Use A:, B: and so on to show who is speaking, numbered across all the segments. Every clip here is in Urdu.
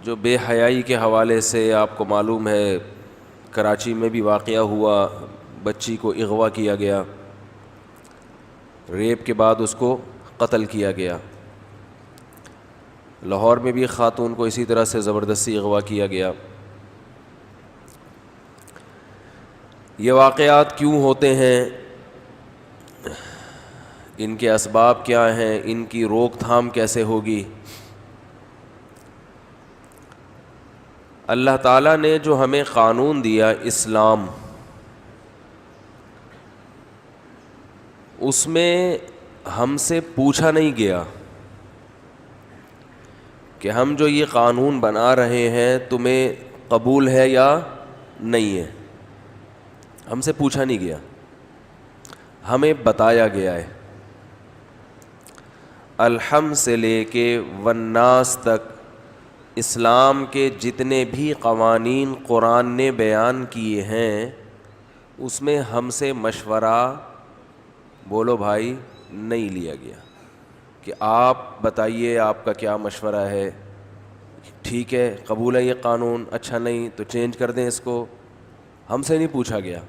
A: جو بے حیائی کے حوالے سے آپ کو معلوم ہے کراچی میں بھی واقعہ ہوا، بچی کو اغوا کیا گیا، ریپ کے بعد اس کو قتل کیا گیا۔ لاہور میں بھی خاتون کو اسی طرح سے زبردستی اغوا کیا گیا۔ یہ واقعات کیوں ہوتے ہیں؟ ان کے اسباب کیا ہیں؟ ان کی روک تھام کیسے ہوگی؟ اللہ تعالیٰ نے جو ہمیں قانون دیا اسلام، اس میں ہم سے پوچھا نہیں گیا کہ ہم جو یہ قانون بنا رہے ہیں تمہیں قبول ہے یا نہیں ہے۔ ہم سے پوچھا نہیں گیا، ہمیں بتایا گیا ہے۔ الحم سے لے کے والناس تک اسلام کے جتنے بھی قوانین قرآن نے بیان کیے ہیں اس میں ہم سے مشورہ، بولو بھائی، نہیں لیا گیا کہ آپ بتائیے آپ کا کیا مشورہ ہے، ٹھیک ہے قبول ہے یہ قانون، اچھا نہیں تو چینج کر دیں اس کو۔ ہم سے نہیں پوچھا گیا۔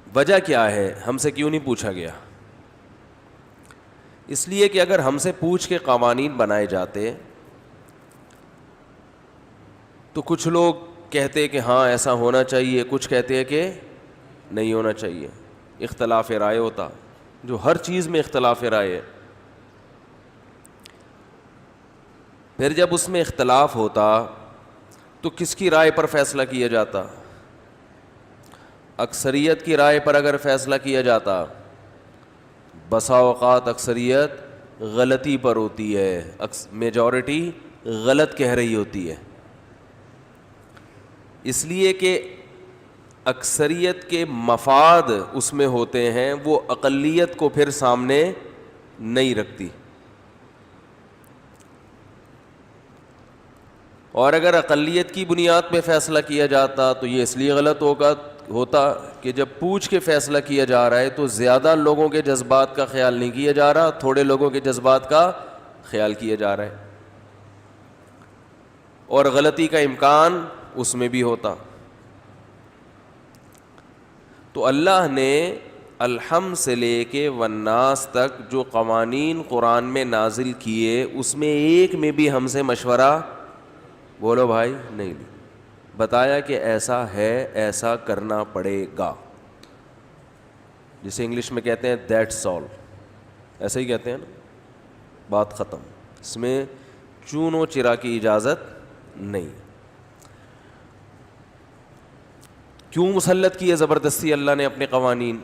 A: وجہ کیا ہے ہم سے کیوں نہیں پوچھا گیا؟ اس لیے کہ اگر ہم سے پوچھ کے قوانین بنائے جاتے تو کچھ لوگ کہتے کہ ہاں ایسا ہونا چاہیے، کچھ کہتے ہیں کہ نہیں ہونا چاہیے، اختلاف رائے ہوتا، جو ہر چیز میں اختلاف رائے ہے۔ پھر جب اس میں اختلاف ہوتا تو کس کی رائے پر فیصلہ کیا جاتا؟ اکثریت کی رائے پر اگر فیصلہ کیا جاتا، بسا اوقات اکثریت غلطی پر ہوتی ہے، میجورٹی غلط کہہ رہی ہوتی ہے، اس لیے کہ اکثریت کے مفاد اس میں ہوتے ہیں، وہ اقلیت کو پھر سامنے نہیں رکھتی۔ اور اگر اقلیت کی بنیاد پہ فیصلہ کیا جاتا تو یہ اس لیے غلط ہوتا کہ جب پوچھ کے فیصلہ کیا جا رہا ہے تو زیادہ لوگوں کے جذبات کا خیال نہیں کیا جا رہا، تھوڑے لوگوں کے جذبات کا خیال کیا جا رہا ہے، اور غلطی کا امکان اس میں بھی ہوتا۔ تو اللہ نے الحم سے لے کے والناس تک جو قوانین قرآن میں نازل کیے اس میں ایک میں بھی ہم سے مشورہ، بولو بھائی، نہیں لی، بتایا کہ ایسا ہے، ایسا کرنا پڑے گا، جسے انگلش میں کہتے ہیں دیٹس آل، ایسا ہی کہتے ہیں نا، بات ختم، اس میں چون و چرا کی اجازت نہیں۔ کیوں مسلط کیے زبردستی اللہ نے اپنے قوانین؟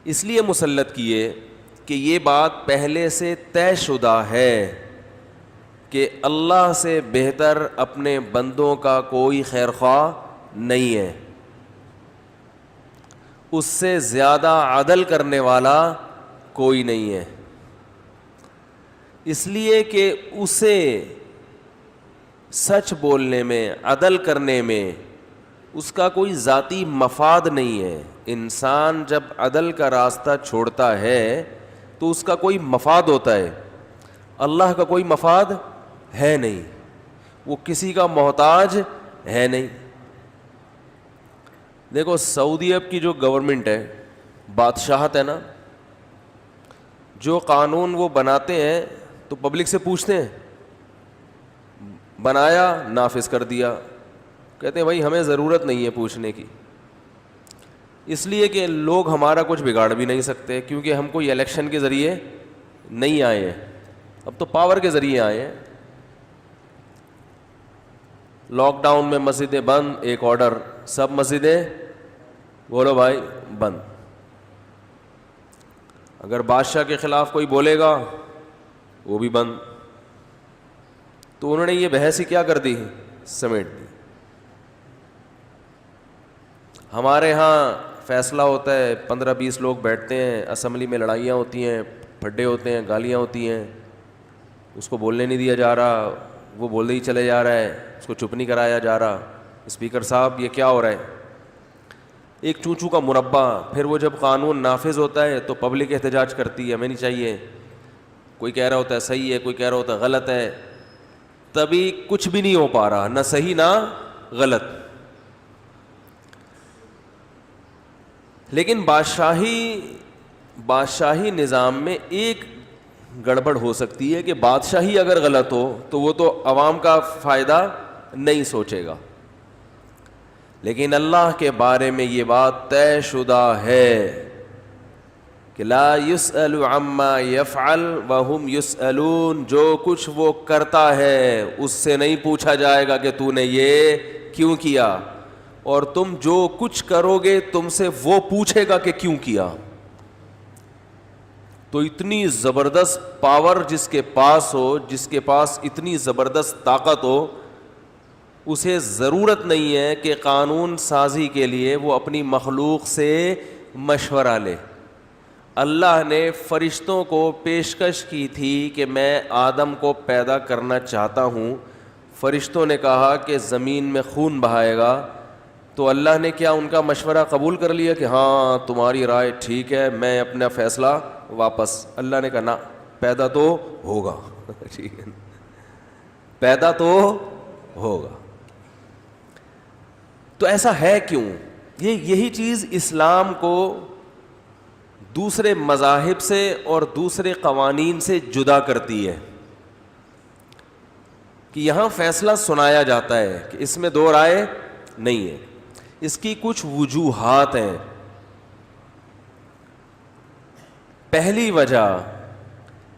A: اس لیے مسلط کیے کہ یہ بات پہلے سے طے شدہ ہے کہ اللہ سے بہتر اپنے بندوں کا کوئی خیر خواہ نہیں ہے، اس سے زیادہ عدل کرنے والا کوئی نہیں ہے، اس لیے کہ اسے سچ بولنے میں، عدل کرنے میں اس کا کوئی ذاتی مفاد نہیں ہے۔ انسان جب عدل کا راستہ چھوڑتا ہے تو اس کا کوئی مفاد ہوتا ہے، اللہ کا کوئی مفاد ہے نہیں، وہ کسی کا محتاج ہے نہیں۔ دیکھو سعودی عرب کی جو گورنمنٹ ہے، بادشاہت ہے نا، جو قانون وہ بناتے ہیں تو پبلک سے پوچھتے ہیں، بنایا نافذ کر دیا، کہتے ہیں بھائی ہمیں ضرورت نہیں ہے پوچھنے کی، اس لیے کہ لوگ ہمارا کچھ بگاڑ بھی نہیں سکتے، کیونکہ ہم کوئی الیکشن کے ذریعے نہیں آئے ہیں، اب تو پاور کے ذریعے آئے ہیں۔ لاک ڈاؤن میں مسجدیں بند، ایک آرڈر، سب مسجدیں، بولو بھائی، بند۔ اگر بادشاہ کے خلاف کوئی بولے گا وہ بھی بند۔ تو انہوں نے یہ بحث ہی کیا کر دی، سمیٹ دی۔ ہمارے ہاں فیصلہ ہوتا ہے، 15-20 لوگ بیٹھتے ہیں، اسمبلی میں لڑائیاں ہوتی ہیں، پھڈے ہوتے ہیں، گالیاں ہوتی ہیں، اس کو بولنے نہیں دیا جا رہا، وہ بولتے ہی چلے جا رہا ہے، اس کو چپ نہیں کرایا جا رہا، اسپیکر صاحب یہ کیا ہو رہا ہے؟ ایک چونچو کا مربع. پھر وہ جب قانون نافذ ہوتا ہے تو پبلک احتجاج کرتی ہے ہمیں نہیں چاہیے, کوئی کہہ رہا ہوتا ہے صحیح ہے, کوئی کہہ رہا ہوتا ہے غلط ہے, تبھی کچھ بھی نہیں ہو پا رہا, نہ صحیح نہ غلط. لیکن بادشاہی نظام میں ایک گڑبڑ ہو سکتی ہے کہ بادشاہی اگر غلط ہو تو وہ تو عوام کا فائدہ نہیں سوچے گا, لیکن اللہ کے بارے میں یہ بات طے شدہ ہے کہ لا یسأل عما یفعل وہم یسألون, جو کچھ وہ کرتا ہے اس سے نہیں پوچھا جائے گا کہ تو نے یہ کیوں کیا, اور تم جو کچھ کرو گے تم سے وہ پوچھے گا کہ کیوں کیا. تو اتنی زبردست پاور جس کے پاس ہو, جس کے پاس اتنی زبردست طاقت ہو, اسے ضرورت نہیں ہے کہ قانون سازی کے لیے وہ اپنی مخلوق سے مشورہ لے. اللہ نے فرشتوں کو پیشکش کی تھی کہ میں آدم کو پیدا کرنا چاہتا ہوں, فرشتوں نے کہا کہ زمین میں خون بہائے گا, تو اللہ نے کیا ان کا مشورہ قبول کر لیا کہ ہاں تمہاری رائے ٹھیک ہے, میں اپنا فیصلہ واپس. اللہ نے کہا نہ, پیدا تو ہوگا ٹھیک ہے, پیدا تو ہوگا. تو ایسا ہے کیوں؟ یہی چیز اسلام کو دوسرے مذاہب سے اور دوسرے قوانین سے جدا کرتی ہے کہ یہاں فیصلہ سنایا جاتا ہے کہ اس میں دو رائے نہیں ہے. اس کی کچھ وجوہات ہیں. پہلی وجہ,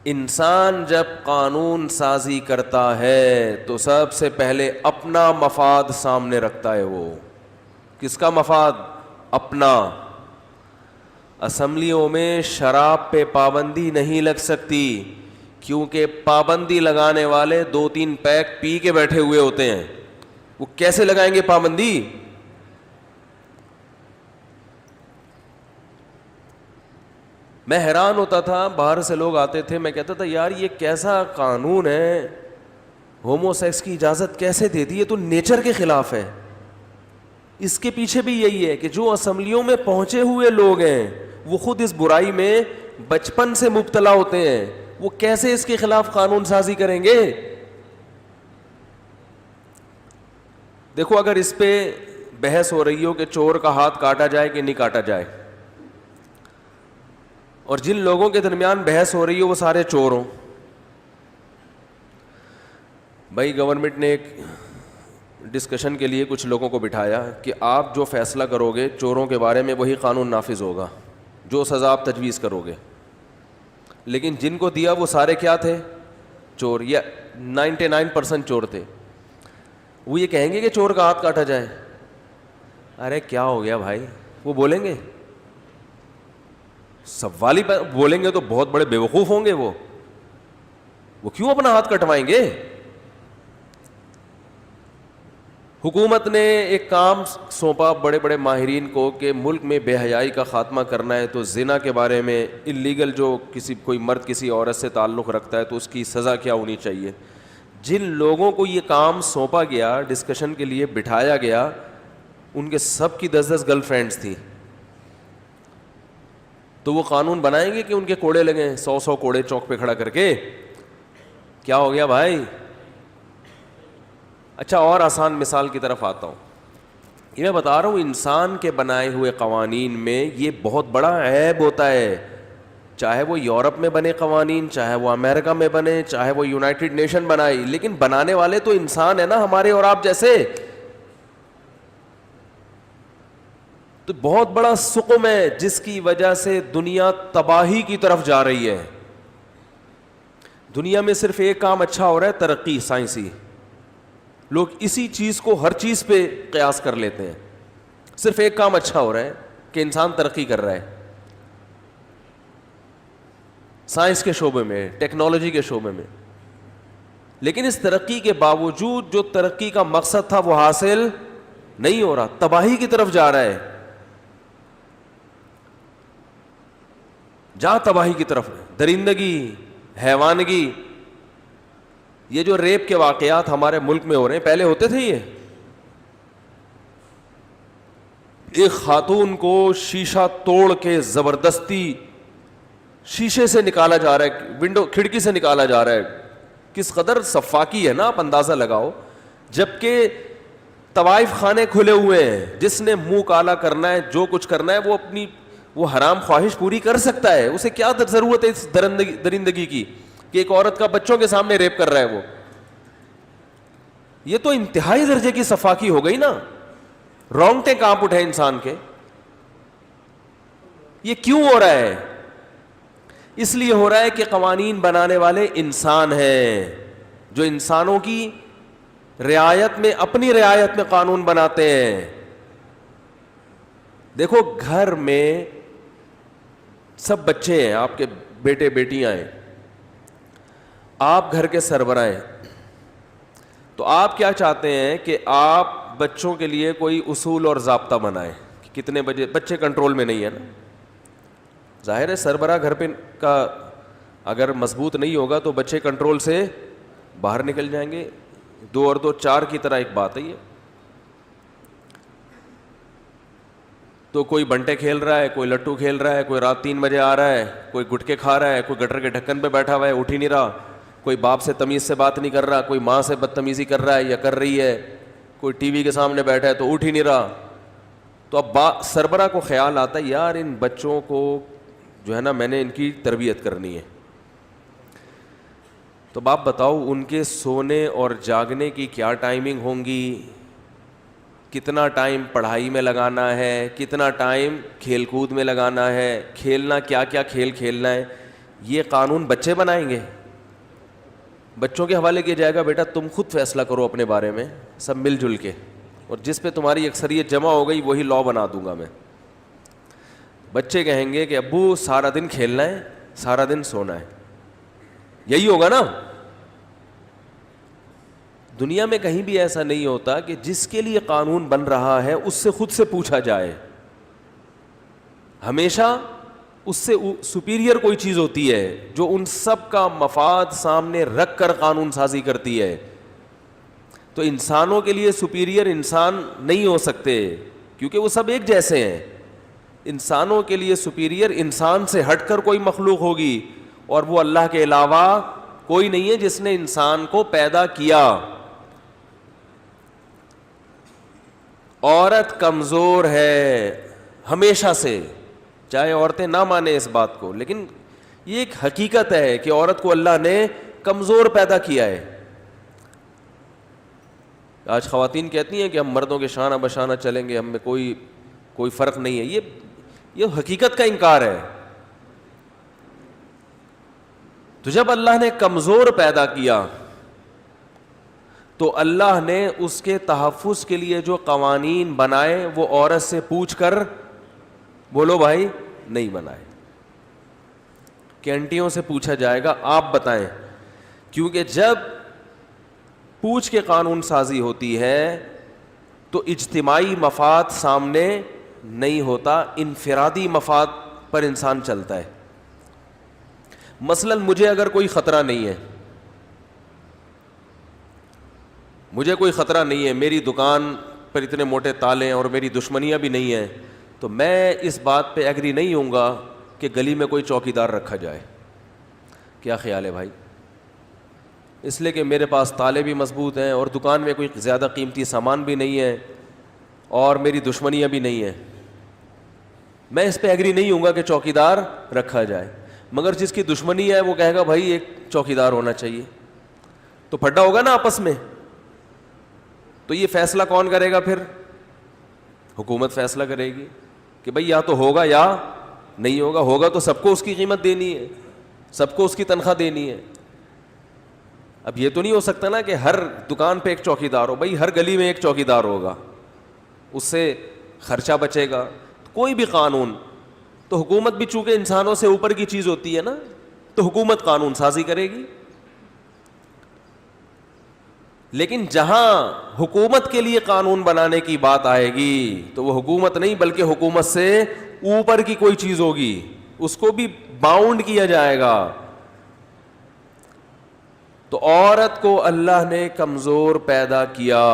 A: انسان جب قانون سازی کرتا ہے تو سب سے پہلے اپنا مفاد سامنے رکھتا ہے. وہ کس کا مفاد؟ اپنا. اسمبلیوں میں شراب پہ پابندی نہیں لگ سکتی کیونکہ پابندی لگانے والے 2-3 پیک پی کے بیٹھے ہوئے ہوتے ہیں. وہ کیسے لگائیں گے پابندی؟ میں حیران ہوتا تھا, باہر سے لوگ آتے تھے, میں کہتا تھا یار یہ کیسا قانون ہے, ہومو سیکس کی اجازت کیسے دے دی, یہ تو نیچر کے خلاف ہے. اس کے پیچھے بھی یہی ہے کہ جو اسمبلیوں میں پہنچے ہوئے لوگ ہیں وہ خود اس برائی میں بچپن سے مبتلا ہوتے ہیں, وہ کیسے اس کے خلاف قانون سازی کریں گے؟ دیکھو اگر اس پہ بحث ہو رہی ہو کہ چور کا ہاتھ کاٹا جائے کہ نہیں کاٹا جائے, اور جن لوگوں کے درمیان بحث ہو رہی ہو وہ سارے چور ہوں, بھائی گورنمنٹ نے ایک ڈسکشن کے لیے کچھ لوگوں کو بٹھایا کہ آپ جو فیصلہ کرو گے چوروں کے بارے میں وہی قانون نافذ ہوگا, جو سزا آپ تجویز کرو گے. لیکن جن کو دیا وہ سارے کیا تھے؟ چور, یا 99% چور تھے. وہ یہ کہیں گے کہ چور کا ہاتھ کاٹا جائے. ارے کیا ہو گیا بھائی, وہ بولیں گے سوالی بولیں گے تو بہت بڑے بیوقوف ہوں گے. وہ کیوں اپنا ہاتھ کٹوائیں گے؟ حکومت نے ایک کام سونپا بڑے بڑے ماہرین کو کہ ملک میں بے حیائی کا خاتمہ کرنا ہے, تو زنا کے بارے میں اللیگل جو کوئی مرد کسی عورت سے تعلق رکھتا ہے تو اس کی سزا کیا ہونی چاہیے. جن لوگوں کو یہ کام سونپا گیا, ڈسکشن کے لیے بٹھایا گیا, ان کے سب کی 10 گرل فرینڈز تھیں. تو وہ قانون بنائیں گے کہ ان کے کوڑے لگیں, 100 کوڑے چوک پہ کھڑا کر کے؟ کیا ہو گیا بھائی؟ اچھا اور آسان مثال کی طرف آتا ہوں. یہ میں بتا رہا ہوں انسان کے بنائے ہوئے قوانین میں یہ بہت بڑا عیب ہوتا ہے, چاہے وہ یورپ میں بنے قوانین, چاہے وہ امریکہ میں بنے, چاہے وہ یونائٹڈ نیشن بنائی, لیکن بنانے والے تو انسان ہیں نا, ہمارے اور آپ جیسے. تو بہت بڑا سقم ہے جس کی وجہ سے دنیا تباہی کی طرف جا رہی ہے. دنیا میں صرف ایک کام اچھا ہو رہا ہے, ترقی سائنسی. لوگ اسی چیز کو ہر چیز پہ قیاس کر لیتے ہیں. صرف ایک کام اچھا ہو رہا ہے کہ انسان ترقی کر رہا ہے, سائنس کے شعبے میں, ٹیکنالوجی کے شعبے میں. لیکن اس ترقی کے باوجود جو ترقی کا مقصد تھا وہ حاصل نہیں ہو رہا, تباہی کی طرف جا رہا ہے. جہاں تباہی کی طرف, درندگی, حیوانگی. یہ جو ریپ کے واقعات ہمارے ملک میں ہو رہے ہیں, پہلے ہوتے تھے یہ؟ ایک خاتون کو شیشہ توڑ کے زبردستی شیشے سے نکالا جا رہا ہے, ونڈو کھڑکی سے نکالا جا رہا ہے. کس قدر سفاکی ہے نا, آپ اندازہ لگاؤ. جبکہ طوائف خانے کھلے ہوئے ہیں, جس نے منہ کالا کرنا ہے, جو کچھ کرنا ہے, وہ اپنی وہ حرام خواہش پوری کر سکتا ہے. اسے کیا ضرورت ہے اس درندگی کی کہ ایک عورت کا بچوں کے سامنے ریپ کر رہا ہے وہ. یہ تو انتہائی درجے کی سفاکی ہو گئی نا. رونگٹے کانپ اٹھے انسان کے. یہ کیوں ہو رہا ہے؟ اس لیے ہو رہا ہے کہ قوانین بنانے والے انسان ہیں, جو انسانوں کی رعایت میں, اپنی رعایت میں قانون بناتے ہیں. دیکھو گھر میں سب بچے ہیں, آپ کے بیٹے بیٹیاں ہیں, آپ گھر کے سربراہ ہیں, تو آپ کیا چاہتے ہیں کہ آپ بچوں کے لیے کوئی اصول اور ضابطہ بنائیں کہ کتنے بجے. بچے کنٹرول میں نہیں ہے نا. ظاہر ہے سربراہ گھر پہ کا اگر مضبوط نہیں ہوگا تو بچے کنٹرول سے باہر نکل جائیں گے. 2 اور 2 4 کی طرح ایک بات ہے یہ. تو کوئی بنٹے کھیل رہا ہے, کوئی لٹو کھیل رہا ہے, کوئی رات 3 بجے آ رہا ہے, کوئی گٹکے کھا رہا ہے, کوئی گٹر کے ڈھکن پہ بیٹھا ہوا ہے اٹھ ہی نہیں رہا, کوئی باپ سے تمیز سے بات نہیں کر رہا, کوئی ماں سے بدتمیزی کر رہا ہے یا کر رہی ہے, کوئی ٹی وی کے سامنے بیٹھا ہے تو اٹھ ہی نہیں رہا. تو اب سربراہ کو خیال آتا ہے یار ان بچوں کو جو ہے نا میں نے ان کی تربیت کرنی ہے. تو باپ بتاؤ ان کے سونے اور جاگنے کی کیا ٹائمنگ ہوں گی, کتنا ٹائم پڑھائی میں لگانا ہے, کتنا ٹائم کھیل کود میں لگانا ہے, کھیلنا کیا کیا کھیل کھیلنا ہے. یہ قانون بچے بنائیں گے. بچوں کے حوالے کیا جائے گا بیٹا تم خود فیصلہ کرو اپنے بارے میں سب مل جل کے, اور جس پہ تمہاری اکثریت جمع ہو گئی وہی لا بنا دوں گا میں. بچے کہیں گے کہ ابو سارا دن کھیلنا ہے, سارا دن سونا ہے. یہی ہوگا نا. دنیا میں کہیں بھی ایسا نہیں ہوتا کہ جس کے لیے قانون بن رہا ہے اس سے خود سے پوچھا جائے. ہمیشہ اس سے سپیریئر کوئی چیز ہوتی ہے جو ان سب کا مفاد سامنے رکھ کر قانون سازی کرتی ہے. تو انسانوں کے لیے سپیریئر انسان نہیں ہو سکتے کیونکہ وہ سب ایک جیسے ہیں. انسانوں کے لیے سپیریئر انسان سے ہٹ کر کوئی مخلوق ہوگی, اور وہ اللہ کے علاوہ کوئی نہیں ہے جس نے انسان کو پیدا کیا. عورت کمزور ہے ہمیشہ سے, چاہے عورتیں نہ مانیں اس بات کو, لیکن یہ ایک حقیقت ہے کہ عورت کو اللہ نے کمزور پیدا کیا ہے. آج خواتین کہتی ہیں کہ ہم مردوں کے شانہ بشانہ چلیں گے, ہم میں کوئی فرق نہیں ہے. یہ حقیقت کا انکار ہے. تو جب اللہ نے کمزور پیدا کیا تو اللہ نے اس کے تحفظ کے لیے جو قوانین بنائے وہ عورت سے پوچھ کر, بولو بھائی, نہیں بنائے. کینٹیوں سے پوچھا جائے گا آپ بتائیں, کیونکہ جب پوچھ کے قانون سازی ہوتی ہے تو اجتماعی مفاد سامنے نہیں ہوتا, انفرادی مفاد پر انسان چلتا ہے. مثلا مجھے اگر کوئی خطرہ نہیں ہے, مجھے کوئی خطرہ نہیں ہے, میری دکان پر اتنے موٹے تالے ہیں اور میری دشمنیاں بھی نہیں ہیں, تو میں اس بات پہ ایگری نہیں ہوں گا کہ گلی میں کوئی چوکیدار رکھا جائے. کیا خیال ہے بھائی؟ اس لیے کہ میرے پاس تالے بھی مضبوط ہیں اور دکان میں کوئی زیادہ قیمتی سامان بھی نہیں ہے اور میری دشمنیاں بھی نہیں ہیں. میں اس پہ ایگری نہیں ہوں گا کہ چوکیدار رکھا جائے. مگر جس کی دشمنی ہے وہ کہے گا بھائی ایک چوکیدار ہونا چاہیے, تو پھڈا ہوگا نا آپس میں. تو یہ فیصلہ کون کرے گا پھر؟ حکومت فیصلہ کرے گی کہ بھائی یا تو ہوگا یا نہیں ہوگا. ہوگا تو سب کو اس کی قیمت دینی ہے, سب کو اس کی تنخواہ دینی ہے. اب یہ تو نہیں ہو سکتا نا کہ ہر دکان پہ ایک چوکیدار ہو. بھائی ہر گلی میں ایک چوکیدار ہوگا, اس سے خرچہ بچے گا. کوئی بھی قانون, تو حکومت بھی چونکہ انسانوں سے اوپر کی چیز ہوتی ہے نا, تو حکومت قانون سازی کرے گی. لیکن جہاں حکومت کے لیے قانون بنانے کی بات آئے گی تو وہ حکومت نہیں بلکہ حکومت سے اوپر کی کوئی چیز ہوگی, اس کو بھی باؤنڈ کیا جائے گا. تو عورت کو اللہ نے کمزور پیدا کیا,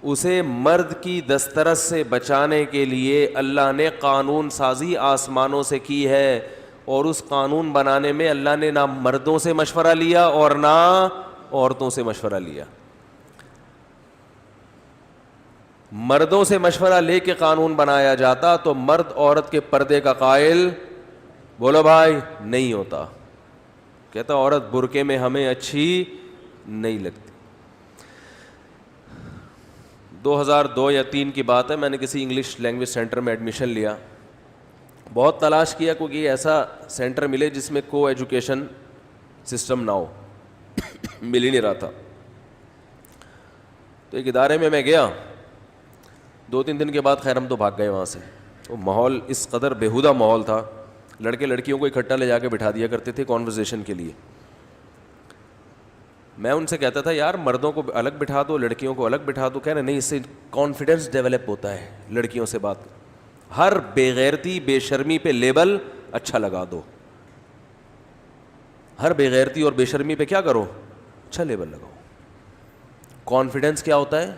A: اسے مرد کی دسترس سے بچانے کے لیے اللہ نے قانون سازی آسمانوں سے کی ہے, اور اس قانون بنانے میں اللہ نے نہ مردوں سے مشورہ لیا اور نہ عورتوں سے مشورہ لیا. مردوں سے مشورہ لے کے قانون بنایا جاتا تو مرد عورت کے پردے کا قائل, بولو بھائی, نہیں ہوتا. کہتا عورت برقعے میں ہمیں اچھی نہیں لگتی. 2002 یا 2003 کی بات ہے, میں نے کسی انگلش لینگویج سینٹر میں ایڈمیشن لیا. بہت تلاش کیا کوئی ایسا سینٹر ملے جس میں کو ایجوکیشن سسٹم نہ ہو, مل ہی نہیں رہا تھا. تو ایک ادارے میں گیا, 2-3 دن کے بعد خیر ہم تو بھاگ گئے وہاں سے. وہ ماحول اس قدر بیہودہ ماحول تھا, لڑکے لڑکیوں کو اکٹھا لے جا کے بٹھا دیا کرتے تھے کانورسیشن کے لیے. میں ان سے کہتا تھا یار مردوں کو الگ بٹھا دو, لڑکیوں کو الگ بٹھا دو. کہہ رہے نہیں, اس سے کانفیڈنس ڈیولپ ہوتا ہے لڑکیوں سے بات. ہر بے غیرتی بے شرمی پہ لیبل اچھا لگا دو, ہر بے غیرتی اور بے شرمی پہ کیا کرو, اچھا لیبل لگاؤ. کانفیڈنس کیا ہوتا ہے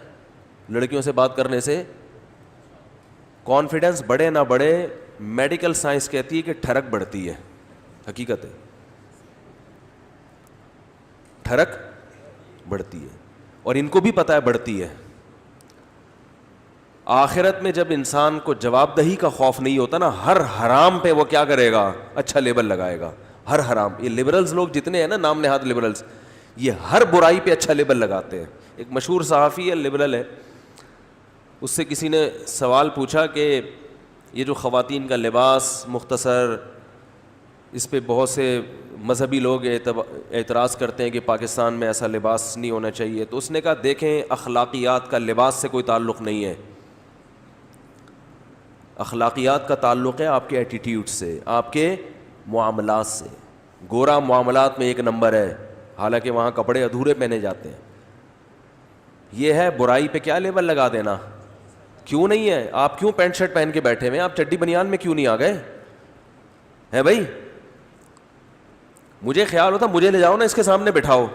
A: لڑکیوں سے بات کرنے سے؟ کانفیڈنس بڑھے نہ بڑھے, میڈیکل سائنس کہتی ہے کہ ٹھڑک بڑھتی ہے. حقیقت ہے, ٹھڑک بڑھتی ہے, اور ان کو بھی پتہ ہے بڑھتی ہے. آخرت میں جب انسان کو جواب دہی کا خوف نہیں ہوتا نا, ہر حرام پہ وہ کیا کرے گا, اچھا لیبل لگائے گا. ہر حرام, یہ لبرلز لوگ جتنے ہیں نا, نام نہاد لبرلز, یہ ہر برائی پہ اچھا لیبل لگاتے ہیں. ایک مشہور صحافی ہے, لبرل ہے, اس سے کسی نے سوال پوچھا کہ یہ جو خواتین کا لباس مختصر, اس پہ بہت سے مذہبی لوگ اعتراض کرتے ہیں کہ پاکستان میں ایسا لباس نہیں ہونا چاہیے. تو اس نے کہا دیکھیں, اخلاقیات کا لباس سے کوئی تعلق نہیں ہے. اخلاقیات کا تعلق ہے آپ کے ایٹیٹیوڈ سے, آپ کے معاملات سے. گورا معاملات میں ایک نمبر ہے, حالانکہ وہاں کپڑے ادھورے پہنے جاتے ہیں. یہ ہے برائی پہ کیا لیبل لگا دینا. کیوں نہیں ہے؟ آپ کیوں پینٹ شرٹ پہن کے بیٹھے ہوئے ہیں؟ آپ چڈی بنیان میں کیوں نہیں آ گئے ہیں بھائی؟ مجھے خیال ہوتا مجھے لے جاؤ نا, اس کے سامنے بٹھاؤ.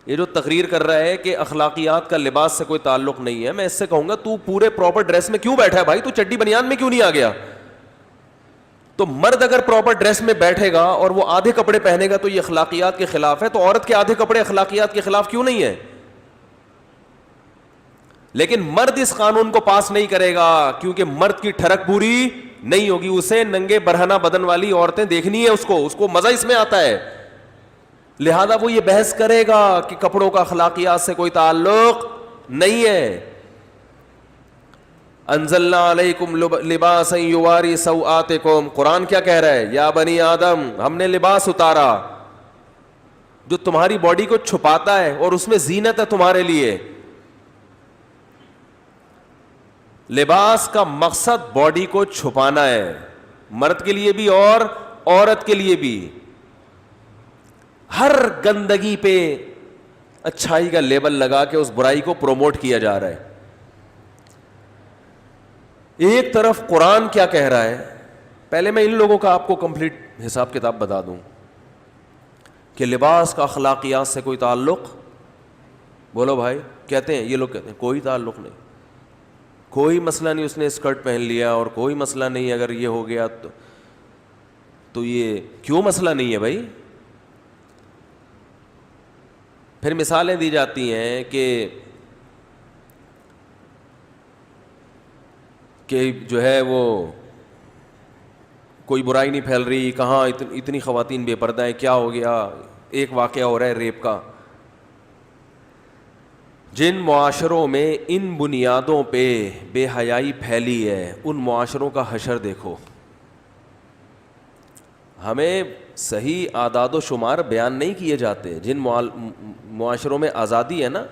A: یہ جو تقریر کر رہا ہے کہ اخلاقیات کا لباس سے کوئی تعلق نہیں ہے, میں اس سے کہوں گا تو پورے پراپر ڈریس میں کیوں بیٹھا ہے بھائی؟ تو چڈی بنیان میں کیوں نہیں آ گیا؟ تو مرد اگر پراپر ڈریس میں بیٹھے گا اور وہ آدھے کپڑے پہنے گا تو یہ اخلاقیات کے خلاف ہے. تو عورت کے آدھے کپڑے اخلاقیات کے خلاف کیوں نہیں ہے؟ لیکن مرد اس قانون کو پاس نہیں کرے گا, کیونکہ مرد کی ٹھڑک پوری نہیں ہوگی. اسے ننگے برہنہ بدن والی عورتیں دیکھنی ہے, اس کو مزہ اس میں آتا ہے. لہذا وہ یہ بحث کرے گا کہ کپڑوں کا اخلاقیات سے کوئی تعلق نہیں ہے. انزلنا علیکم لباسا یواری سوآتکم, قرآن کیا کہہ رہا ہے؟ یا بنی آدم, ہم نے لباس اتارا جو تمہاری باڈی کو چھپاتا ہے اور اس میں زینت ہے تمہارے لیے. لباس کا مقصد باڈی کو چھپانا ہے, مرد کے لیے بھی اور عورت کے لیے بھی. ہر گندگی پہ اچھائی کا لیبل لگا کے اس برائی کو پروموٹ کیا جا رہا ہے. ایک طرف قرآن کیا کہہ رہا ہے, پہلے میں ان لوگوں کا آپ کو کمپلیٹ حساب کتاب بتا دوں کہ لباس کا اخلاقیات سے کوئی تعلق, بولو بھائی, کہتے ہیں یہ لوگ کہتے ہیں کوئی تعلق نہیں, کوئی مسئلہ نہیں, اس نے اسکرٹ پہن لیا اور کوئی مسئلہ نہیں, اگر یہ ہو گیا تو یہ کیوں مسئلہ نہیں ہے بھائی؟ پھر مثالیں دی جاتی ہیں کہ جو ہے وہ کوئی برائی نہیں پھیل رہی, کہاں اتنی خواتین بے پردہ ہیں, کیا ہو گیا؟ ایک واقعہ ہو رہا ہے ریپ کا. جن معاشروں میں ان بنیادوں پہ بے حیائی پھیلی ہے, ان معاشروں کا حشر دیکھو. ہمیں صحیح اعداد و شمار بیان نہیں کیے جاتے. جن معاشروں میں آزادی ہے نا,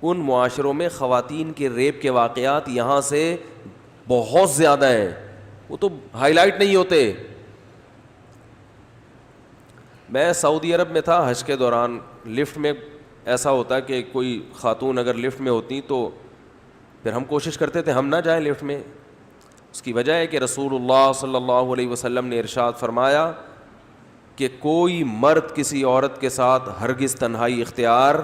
A: ان معاشروں میں خواتین کے ریپ کے واقعات یہاں سے بہت زیادہ ہیں, وہ تو ہائی لائٹ نہیں ہوتے. میں سعودی عرب میں تھا حج کے دوران, لفٹ میں ایسا ہوتا کہ کوئی خاتون اگر لفٹ میں ہوتی تو پھر ہم کوشش کرتے تھے ہم نہ جائیں لفٹ میں. اس کی وجہ ہے کہ رسول اللہ صلی اللہ علیہ وسلم نے ارشاد فرمایا کہ کوئی مرد کسی عورت کے ساتھ ہرگز تنہائی اختیار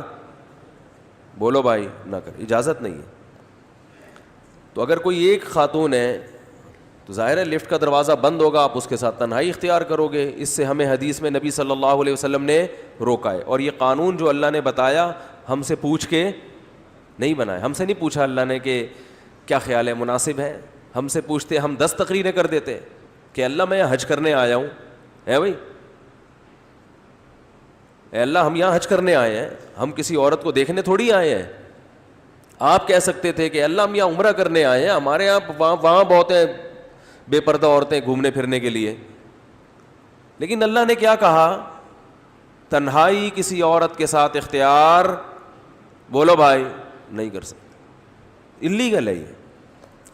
A: بولو بھائی نہ کر, اجازت نہیں ہے. تو اگر کوئی ایک خاتون ہے تو ظاہر ہے لفٹ کا دروازہ بند ہوگا, آپ اس کے ساتھ تنہائی اختیار کرو گے. اس سے ہمیں حدیث میں نبی صلی اللہ علیہ وسلم نے روکا ہے. اور یہ قانون جو اللہ نے بتایا ہم سے پوچھ کے نہیں بنایا. ہم سے نہیں پوچھا اللہ نے کہ کیا خیال ہے, مناسب ہے. ہم سے پوچھتے ہم 10 تقریریں کر دیتے کہ اللہ میں حج کرنے آیا ہوں. ہے بھائی, اے اللہ ہم یہاں حج کرنے آئے ہیں, ہم کسی عورت کو دیکھنے تھوڑی آئے ہیں. آپ کہہ سکتے تھے کہ اللہ ہم یہاں عمرہ کرنے آئے ہیں, ہمارے یہاں وہاں بہت ہیں بے پردہ عورتیں گھومنے پھرنے کے لیے. لیکن اللہ نے کیا کہا, تنہائی کسی عورت کے ساتھ اختیار, بولو بھائی, نہیں کر سکتے, اللیگل ہے یہ.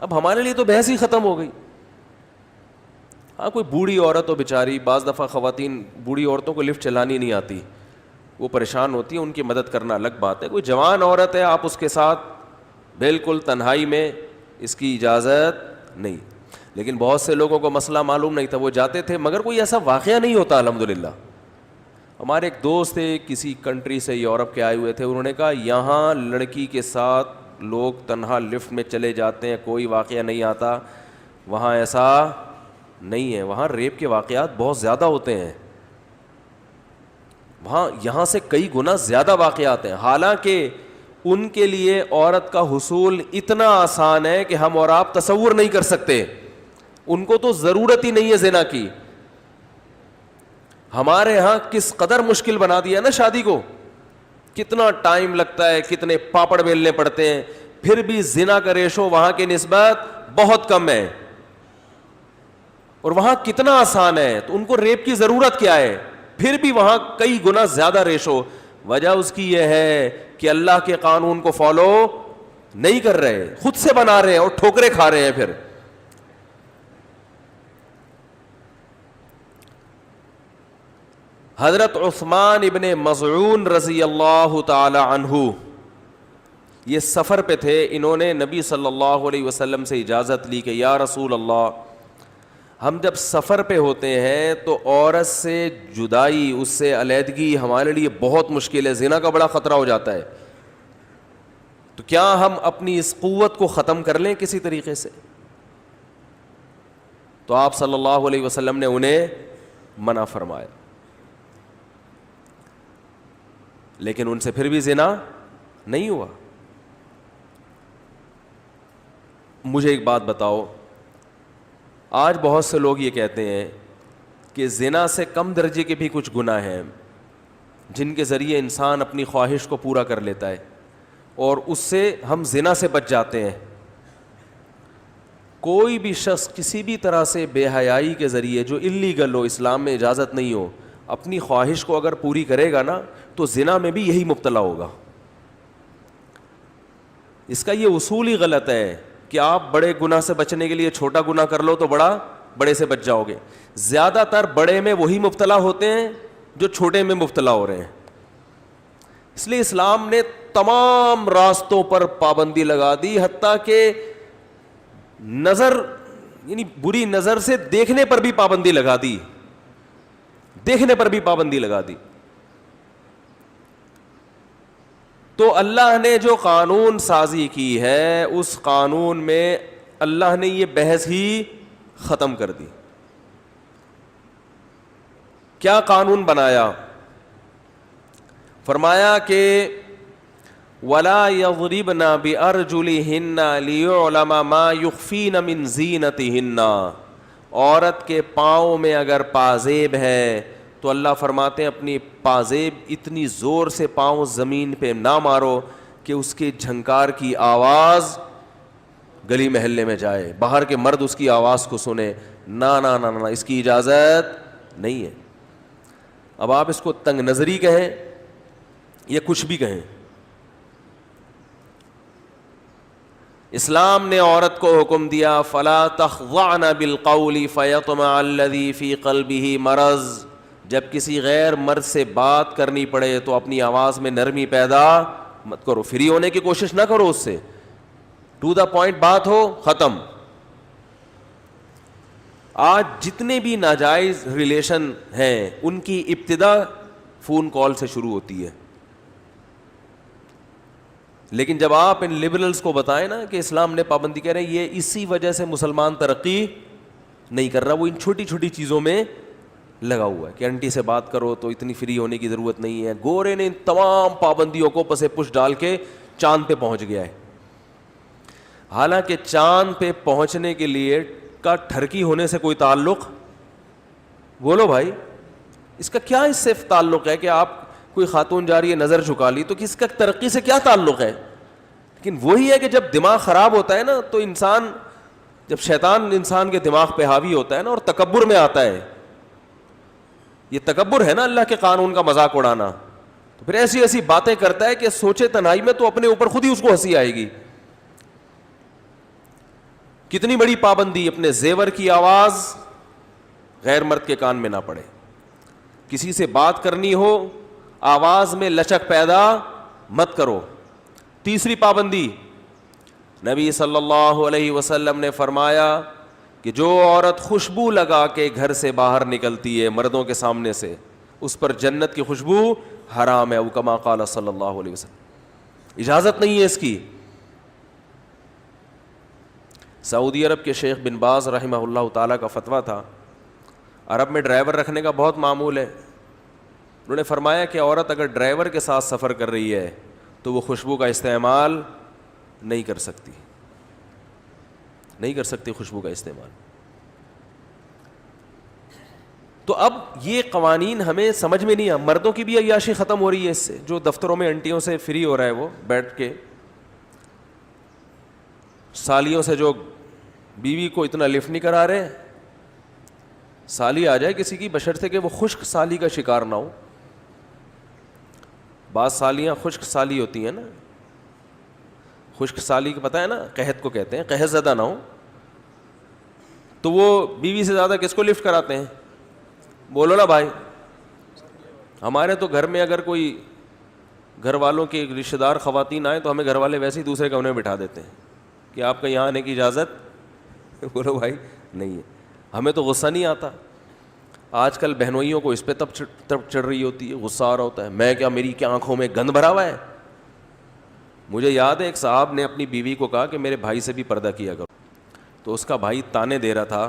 A: اب ہمارے لیے تو بحث ہی ختم ہو گئی. ہاں کوئی بوڑھی عورت ہو بیچاری, بعض دفعہ خواتین بوڑھی عورتوں کو لفٹ چلانی نہیں آتی, وہ پریشان ہوتی ہیں, ان کی مدد کرنا الگ بات ہے. کوئی جوان عورت ہے, آپ اس کے ساتھ بالکل تنہائی میں, اس کی اجازت نہیں. لیکن بہت سے لوگوں کو مسئلہ معلوم نہیں تھا, وہ جاتے تھے, مگر کوئی ایسا واقعہ نہیں ہوتا الحمدللہ. ہمارے ایک دوست تھے کسی کنٹری سے, یورپ کے آئے ہوئے تھے, انہوں نے کہا یہاں لڑکی کے ساتھ لوگ تنہا لفٹ میں چلے جاتے ہیں, کوئی واقعہ نہیں آتا. وہاں ایسا نہیں ہے, وہاں ریپ کے واقعات بہت زیادہ ہوتے ہیں, وہاں یہاں سے کئی گنا زیادہ واقعات ہیں. حالانکہ ان کے لیے عورت کا حصول اتنا آسان ہے کہ ہم اور آپ تصور نہیں کر سکتے. ان کو تو ضرورت ہی نہیں ہے زنا کی. ہمارے ہاں کس قدر مشکل بنا دیا نا شادی کو, کتنا ٹائم لگتا ہے, کتنے پاپڑ بیلنے پڑتے ہیں, پھر بھی زنا کا ریشو وہاں کی نسبت بہت کم ہے. اور وہاں کتنا آسان ہے, تو ان کو ریپ کی ضرورت کیا ہے, پھر بھی وہاں کئی گنا زیادہ ریشو. وجہ اس کی یہ ہے کہ اللہ کے قانون کو فالو نہیں کر رہے, خود سے بنا رہے ہیں اور ٹھوکریں کھا رہے ہیں. پھر حضرت عثمان ابن مظعون رضی اللہ تعالی عنہ یہ سفر پہ تھے, انہوں نے نبی صلی اللہ علیہ وسلم سے اجازت لی کہ یا رسول اللہ, ہم جب سفر پہ ہوتے ہیں تو عورت سے جدائی, اس سے علیحدگی ہمارے لیے بہت مشکل ہے, زنا کا بڑا خطرہ ہو جاتا ہے, تو کیا ہم اپنی اس قوت کو ختم کر لیں کسی طریقے سے؟ تو آپ صلی اللہ علیہ وسلم نے انہیں منع فرمایا, لیکن ان سے پھر بھی زنا نہیں ہوا. مجھے ایک بات بتاؤ, آج بہت سے لوگ یہ کہتے ہیں کہ زنا سے کم درجے کے بھی کچھ گناہ ہیں جن کے ذریعے انسان اپنی خواہش کو پورا کر لیتا ہے, اور اس سے ہم زنا سے بچ جاتے ہیں. کوئی بھی شخص کسی بھی طرح سے بے حیائی کے ذریعے, جو اللیگل ہو, اسلام میں اجازت نہیں ہو, اپنی خواہش کو اگر پوری کرے گا نا تو زنا میں بھی یہی مبتلا ہوگا. اس کا یہ اصول ہی غلط ہے کہ آپ بڑے گناہ سے بچنے کے لیے چھوٹا گناہ کر لو تو بڑے سے بچ جاؤ گے. زیادہ تر بڑے میں وہی مبتلا ہوتے ہیں جو چھوٹے میں مبتلا ہو رہے ہیں. اس لیے اسلام نے تمام راستوں پر پابندی لگا دی, حتیٰ کہ نظر یعنی بری نظر سے دیکھنے پر بھی پابندی لگا دی, دیکھنے پر بھی پابندی لگا دی. تو اللہ نے جو قانون سازی کی ہے اس قانون میں اللہ نے یہ بحث ہی ختم کر دی. کیا قانون بنایا؟ فرمایا کہ وَلَا يَضْرِبْنَ بِأَرْجُلِهِنَّ لِيُعْلَمَ مَا يُخْفِينَ مِنْ زِينَتِهِنَّ. عورت کے پاؤں میں اگر پازیب ہے تو اللہ فرماتے ہیں اپنی پازیب اتنی زور سے پاؤں زمین پہ نہ مارو کہ اس کے جھنکار کی آواز گلی محلے میں جائے, باہر کے مرد اس کی آواز کو سنے. نہ نہ نہ نہ, اس کی اجازت نہیں ہے. اب آپ اس کو تنگ نظری کہیں یا کچھ بھی کہیں, اسلام نے عورت کو حکم دیا فلا تخضعن بالقول فیطمع الذی فی قلبہ مرض. جب کسی غیر مرد سے بات کرنی پڑے تو اپنی آواز میں نرمی پیدا مت کرو, فری ہونے کی کوشش نہ کرو, اس سے ٹو دا پوائنٹ بات ہو, ختم. آج جتنے بھی ناجائز ریلیشن ہیں ان کی ابتدا فون کال سے شروع ہوتی ہے. لیکن جب آپ ان لبرلز کو بتائیں نا کہ اسلام نے پابندی کہہ رہے ہیں، یہ اسی وجہ سے مسلمان ترقی نہیں کر رہا، وہ ان چھوٹی چھوٹی چیزوں میں لگا ہوا ہے کہ انٹی سے بات کرو تو اتنی فری ہونے کی ضرورت نہیں ہے. گورے نے ان تمام پابندیوں کو پسے پش ڈال کے چاند پہ پہنچ گیا ہے. حالانکہ چاند پہ پہنچنے کے لیے کا ٹھرکی ہونے سے کوئی تعلق، بولو بھائی اس کا کیا اس سے تعلق ہے کہ آپ کوئی خاتون جا رہی ہے نظر جھکا لی تو کس کا ترقی سے کیا تعلق ہے؟ لیکن وہی ہے کہ جب دماغ خراب ہوتا ہے نا تو انسان، جب شیطان انسان کے دماغ پہ حاوی ہوتا ہے نا اور تکبر میں آتا ہے، یہ تکبر ہے نا اللہ کے قانون کا مذاق اڑانا، تو پھر ایسی ایسی باتیں کرتا ہے کہ سوچے تنہائی میں تو اپنے اوپر خود ہی اس کو ہنسی آئے گی. کتنی بڑی پابندی، اپنے زیور کی آواز غیر مرد کے کان میں نہ پڑے. کسی سے بات کرنی ہو آواز میں لچک پیدا مت کرو. تیسری پابندی، نبی صلی اللہ علیہ وسلم نے فرمایا کہ جو عورت خوشبو لگا کے گھر سے باہر نکلتی ہے مردوں کے سامنے سے، اس پر جنت کی خوشبو حرام ہے، او کما قال صلی اللہ علیہ وسلم. اجازت نہیں ہے اس کی. سعودی عرب کے شیخ بن باز رحمہ اللہ تعالیٰ کا فتویٰ تھا، عرب میں ڈرائیور رکھنے کا بہت معمول ہے. انہوں نے فرمایا کہ عورت اگر ڈرائیور کے ساتھ سفر کر رہی ہے تو وہ خوشبو کا استعمال نہیں کر سکتی، نہیں کر سکتی خوشبو کا استعمال. تو اب یہ قوانین ہمیں سمجھ میں نہیں آ. مردوں کی بھی عیاشی ختم ہو رہی ہے اس سے، جو دفتروں میں انٹیوں سے فری ہو رہا ہے وہ بیٹھ کے، سالیوں سے جو بیوی کو اتنا لفٹ نہیں کرا رہے. سالی آ جائے کسی کی بشرطے کہ وہ خشک سالی کا شکار نہ ہو. بعض سالیاں خشک سالی ہوتی ہیں نا، خشک سالی کا پتہ ہے نا، قحط کو کہتے ہیں، قحط زدہ نہ ہو تو وہ بیوی سے زیادہ کس کو لفٹ کراتے ہیں؟ بولو نا بھائی. ہمارے تو گھر میں اگر کوئی گھر والوں کے رشتہ دار خواتین آئیں تو ہمیں گھر والے ویسے ہی دوسرے کمرے میں بٹھا دیتے ہیں کہ آپ کا یہاں آنے کی اجازت بولو بھائی نہیں ہے. ہمیں تو غصہ نہیں آتا. آج کل بہنوئیوں کو اس پہ تب چڑھ رہی ہوتی ہے، غصہ آ رہا ہوتا ہے، میں کیا میری کیا آنکھوں میں گند بھرا ہوا ہے. مجھے یاد ہے ایک صاحب نے اپنی بیوی کو کہا کہ میرے بھائی سے بھی پردہ کیا کرو، تو اس کا بھائی تانے دے رہا تھا،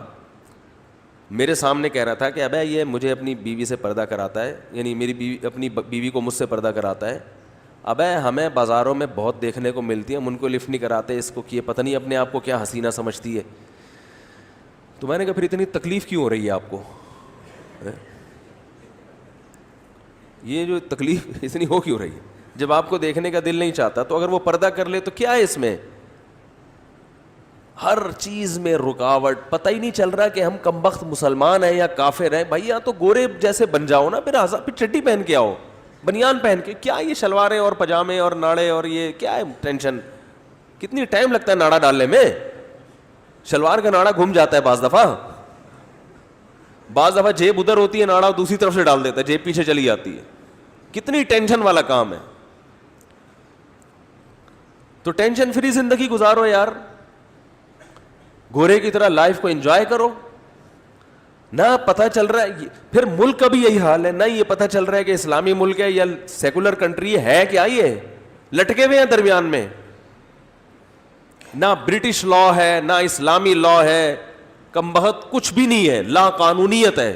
A: میرے سامنے کہہ رہا تھا کہ ابے یہ مجھے اپنی بیوی سے پردہ کراتا ہے، یعنی میری بیوی اپنی بیوی کو مجھ سے پردہ کراتا ہے. ابے ہمیں بازاروں میں بہت دیکھنے کو ملتی ہیں، ہم ان کو لفٹ نہیں کراتے، اس کو کیے پتہ نہیں اپنے آپ کو کیا حسینہ سمجھتی ہے. تو میں نے کہا پھر اتنی تکلیف کیوں ہو رہی ہے آپ کو؟ یہ جو تکلیف اتنی ہو کیوں رہی ہے جب آپ کو دیکھنے کا دل نہیں چاہتا؟ تو اگر وہ پردہ کر لے تو کیا ہے اس میں؟ ہر چیز میں رکاوٹ. پتہ ہی نہیں چل رہا کہ ہم کمبخت مسلمان ہیں یا کافر ہیں. بھائی یا تو گورے جیسے بن جاؤ نا، پھر چڈی پہن کے آؤ، بنیان پہن کے. کیا یہ شلواریں اور پجامے اور ناڑے اور یہ کیا ہے ٹینشن؟ کتنی ٹائم لگتا ہے ناڑا ڈالنے میں؟ شلوار کا ناڑا گھوم جاتا ہے بعض دفعہ جیب ادھر ہوتی ہے، ناڑا دوسری طرف سے ڈال دیتا ہے، جیب پیچھے چلی جاتی ہے. کتنی ٹینشن والا کام ہے. تو ٹینشن فری زندگی گزارو یار، گورے کی طرح لائف کو انجوائے کرو. نہ پتہ چل رہا ہے، پھر ملک کا بھی یہی حال ہے، نہ یہ پتہ چل رہا ہے کہ اسلامی ملک ہے یا سیکولر کنٹری ہے کیا، یہ لٹکے ہوئے ہیں درمیان میں. نہ برٹش لا ہے نہ اسلامی لا ہے، کم بخت کچھ بھی نہیں ہے، لا قانونیت ہے.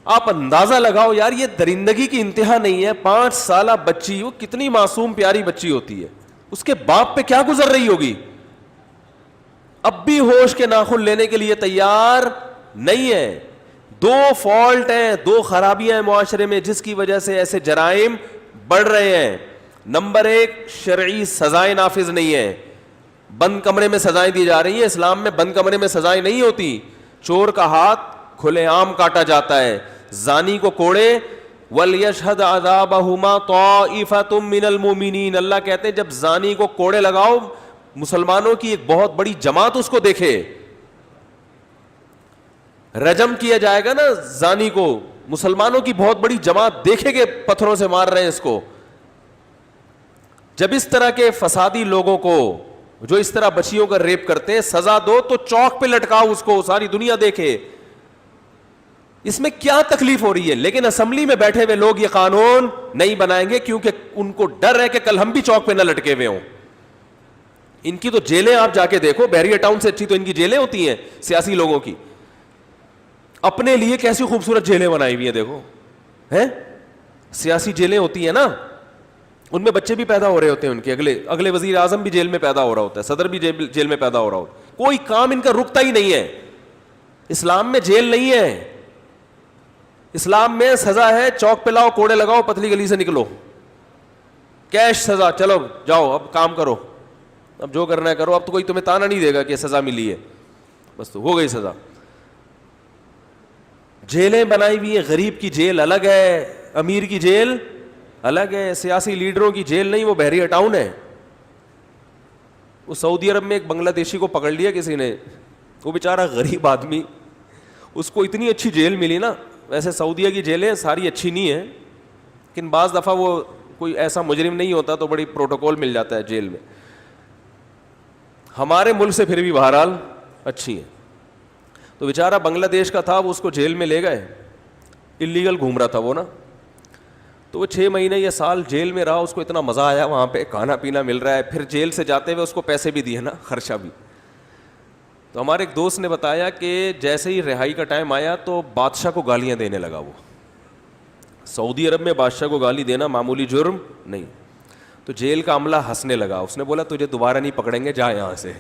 A: آپ اندازہ لگاؤ یار، یہ درندگی کی انتہا نہیں ہے. 5 سالہ بچی، وہ کتنی معصوم پیاری بچی ہوتی ہے، اس کے باپ پہ کیا گزر رہی ہوگی؟ اب بھی ہوش کے ناخن لینے کے لیے تیار نہیں ہے. 2 فالٹ ہیں، 2 خرابیاں ہیں معاشرے میں جس کی وجہ سے ایسے جرائم بڑھ رہے ہیں. نمبر 1، شرعی سزائیں نافذ نہیں ہیں. بند کمرے میں سزائیں دی جا رہی ہیں. اسلام میں بند کمرے میں سزائیں نہیں ہوتی. چور کا ہاتھ کھلے عام کاٹا جاتا ہے. زانی کو کوڑے، وَلْيَشْهَدْ عَذَابَهُمَا طَائِفَةٌ مِّنَ الْمُؤْمِنِينَ. اللہ کہتے ہیں جب زانی کو کوڑے لگاؤ، مسلمانوں کی ایک بہت بڑی جماعت اس کو دیکھے. رجم کیا جائے گا نا زانی کو، مسلمانوں کی بہت بڑی جماعت دیکھے کہ پتھروں سے مار رہے ہیں اس کو. جب اس طرح کے فسادی لوگوں کو جو اس طرح بچیوں کا ریپ کرتے ہیں، سزا دو تو چوک پہ لٹکاؤ، ساری دنیا دیکھے. 2 فالٹ ہیں، 2 خرابیاں ہیں معاشرے میں جس کی وجہ سے ایسے جرائم بڑھ رہے ہیں. نمبر 1، شرعی سزائیں نافذ نہیں ہیں. 2 فالٹ ہیں، 2 خرابیاں ہیں معاشرے میں جس کی وجہ سے ایسے جرائم بڑھ رہے ہیں. اس میں کیا تکلیف ہو رہی ہے؟ لیکن اسمبلی میں بیٹھے ہوئے لوگ یہ قانون نہیں بنائیں گے کیونکہ ان کو ڈر ہے کہ کل ہم بھی چوک پہ نہ لٹکے ہوئے ہوں. ان کی تو جیلیں آپ جا کے دیکھو, بیریا ٹاؤن سے اچھی تو ان کی جیلیں ہوتی ہیں سیاسی لوگوں کی. اپنے لیے کیسی خوبصورت جیلیں بنائی ہوئی ہیں دیکھو, ہیں سیاسی جیلیں ہوتی ہیں نا, ان میں بچے بھی پیدا ہو رہے ہوتے ہیں ان کے, اگلے وزیر اعظم بھی جیل میں پیدا ہو رہا ہوتا ہے, صدر بھی جیل میں پیدا ہو رہا ہوتا ہے. کوئی کام ان کا رکتا ہی نہیں ہے. اسلام میں جیل نہیں ہے, اسلام میں سزا ہے چوک پہ لاؤ, کوڑے لگاؤ, پتلی گلی سے نکلو, کیش سزا, چلو جاؤ اب کام کرو, اب جو کرنا ہے کرو. اب تو کوئی تمہیں تانا نہیں دے گا کہ سزا ملی ہے, بس تو ہو گئی سزا. جیلیں بنائی ہوئی ہیں, غریب کی جیل الگ ہے, امیر کی جیل الگ ہے. سیاسی لیڈروں کی جیل نہیں, وہ بحریہ ٹاؤن ہے. وہ سعودی عرب میں ایک بنگلہ دیشی کو پکڑ لیا کسی نے, وہ بیچارہ غریب آدمی, اس کو اتنی اچھی جیل ملی نا. ویسے سعودیہ کی جیلیں ساری اچھی نہیں ہیں, لیکن بعض دفعہ وہ کوئی ایسا مجرم نہیں ہوتا تو بڑی پروٹوکول مل جاتا ہے جیل میں. ہمارے ملک سے پھر بھی بہرحال اچھی ہیں. تو بیچارہ بنگلہ دیش کا تھا, وہ اس کو جیل میں لے گئے, اللیگل گھوم رہا تھا وہ نا. تو وہ 6 مہینے یا سال جیل میں رہا, اس کو اتنا مزہ آیا, وہاں پہ کھانا پینا مل رہا ہے, پھر جیل سے جاتے ہوئے اس کو پیسے بھی دیے نا, خرچہ بھی. تو ہمارے ایک دوست نے بتایا کہ جیسے ہی رہائی کا ٹائم آیا تو بادشاہ کو گالیاں دینے لگا. وہ سعودی عرب میں بادشاہ کو گالی دینا معمولی جرم نہیں. تو جیل کا عملہ ہنسنے لگا, اس نے بولا تجھے دوبارہ نہیں پکڑیں گے, جا یہاں سے.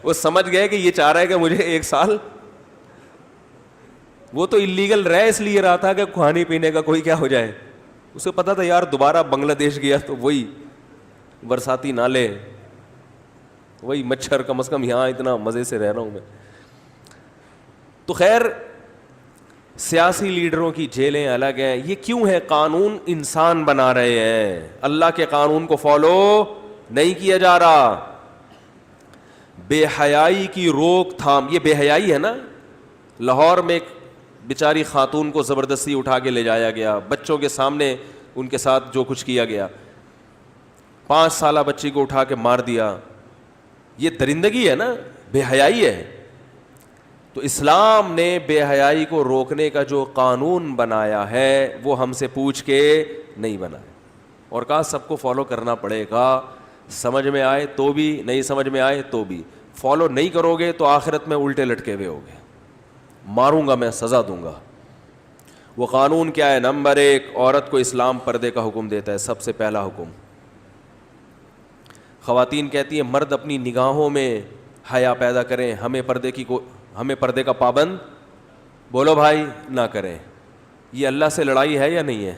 A: وہ سمجھ گئے کہ یہ چاہ رہا ہے کہ مجھے 1 سال, وہ تو اللیگل رہ اس لیے رہا تھا کہ کھانے پینے کا کوئی کیا ہو جائے. اسے پتا تھا یار دوبارہ بنگلہ دیش گیا تو وہی برساتی نالے, وہی مچھر, کم از کم یہاں اتنا مزے سے رہ رہا ہوں میں. تو خیر سیاسی لیڈروں کی جیلیں الگ ہیں. یہ کیوں ہے؟ قانون انسان بنا رہے ہیں, اللہ کے قانون کو فالو نہیں کیا جا رہا. بے حیائی کی روک تھام, یہ بے حیائی ہے نا. لاہور میں ایک بیچاری خاتون کو زبردستی اٹھا کے لے جایا گیا, بچوں کے سامنے ان کے ساتھ جو کچھ کیا گیا, 5 سالہ بچی کو اٹھا کے مار دیا. یہ درندگی ہے نا, بے حیائی ہے. تو اسلام نے بے حیائی کو روکنے کا جو قانون بنایا ہے وہ ہم سے پوچھ کے نہیں بنایا, اور کہا سب کو فالو کرنا پڑے گا, سمجھ میں آئے تو بھی, نہیں سمجھ میں آئے تو بھی. فالو نہیں کرو گے تو آخرت میں الٹے لٹکے ہوئے ہوگے, ماروں گا میں, سزا دوں گا. وہ قانون کیا ہے؟ نمبر 1, عورت کو اسلام پردے کا حکم دیتا ہے, سب سے پہلا حکم. خواتین کہتی ہیں مرد اپنی نگاہوں میں حیا پیدا کریں, ہمیں پردے کا پابند بولو بھائی نہ کریں. یہ اللہ سے لڑائی ہے یا نہیں ہے؟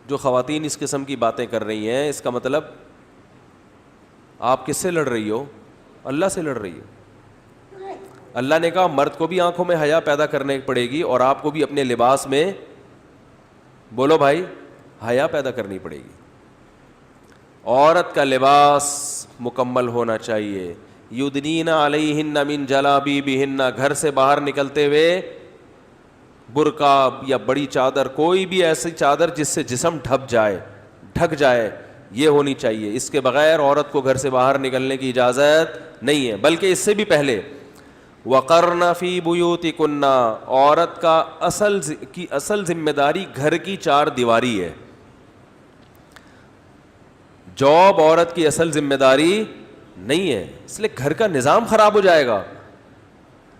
A: جو خواتین اس قسم کی باتیں کر رہی ہیں, اس کا مطلب آپ کس سے لڑ رہی ہو؟ اللہ سے لڑ رہی ہو. اللہ نے کہا مرد کو بھی آنکھوں میں حیا پیدا کرنے پڑے گی, اور آپ کو بھی اپنے لباس میں بولو بھائی حیا پیدا کرنی پڑے گی. عورت کا لباس مکمل ہونا چاہیے. یدنین علیہن من جلابیبہن, گھر سے باہر نکلتے ہوئے برقع یا بڑی چادر, کوئی بھی ایسی چادر جس سے جسم ڈھک جائے, یہ ہونی چاہیے. اس کے بغیر عورت کو گھر سے باہر نکلنے کی اجازت نہیں ہے. بلکہ اس سے بھی پہلے وقرن فی بیوتکن, عورت کا اصل ذمہ داری گھر کی 4 دیواری ہے. جاب عورت کی اصل ذمہ داری نہیں ہے, اس لیے گھر کا نظام خراب ہو جائے گا.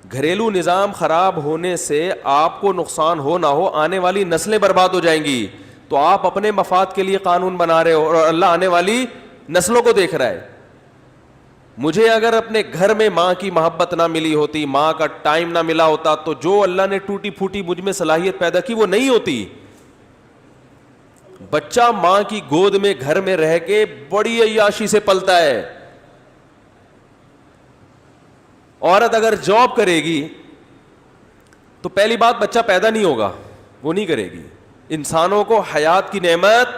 A: گھریلو نظام خراب ہونے سے آپ کو نقصان ہو نہ ہو, آنے والی نسلیں برباد ہو جائیں گی. تو آپ اپنے مفاد کے لیے قانون بنا رہے ہو, اور اللہ آنے والی نسلوں کو دیکھ رہا ہے. مجھے اگر اپنے گھر میں ماں کی محبت نہ ملی ہوتی, ماں کا ٹائم نہ ملا ہوتا, تو جو اللہ نے ٹوٹی پھوٹی مجھ میں صلاحیت پیدا کی وہ نہیں ہوتی. بچہ ماں کی گود میں گھر میں رہ کے بڑی عیاشی سے پلتا ہے. عورت اگر جاب کرے گی تو پہلی بات بچہ پیدا نہیں ہوگا, وہ نہیں کرے گی. انسانوں کو حیات کی نعمت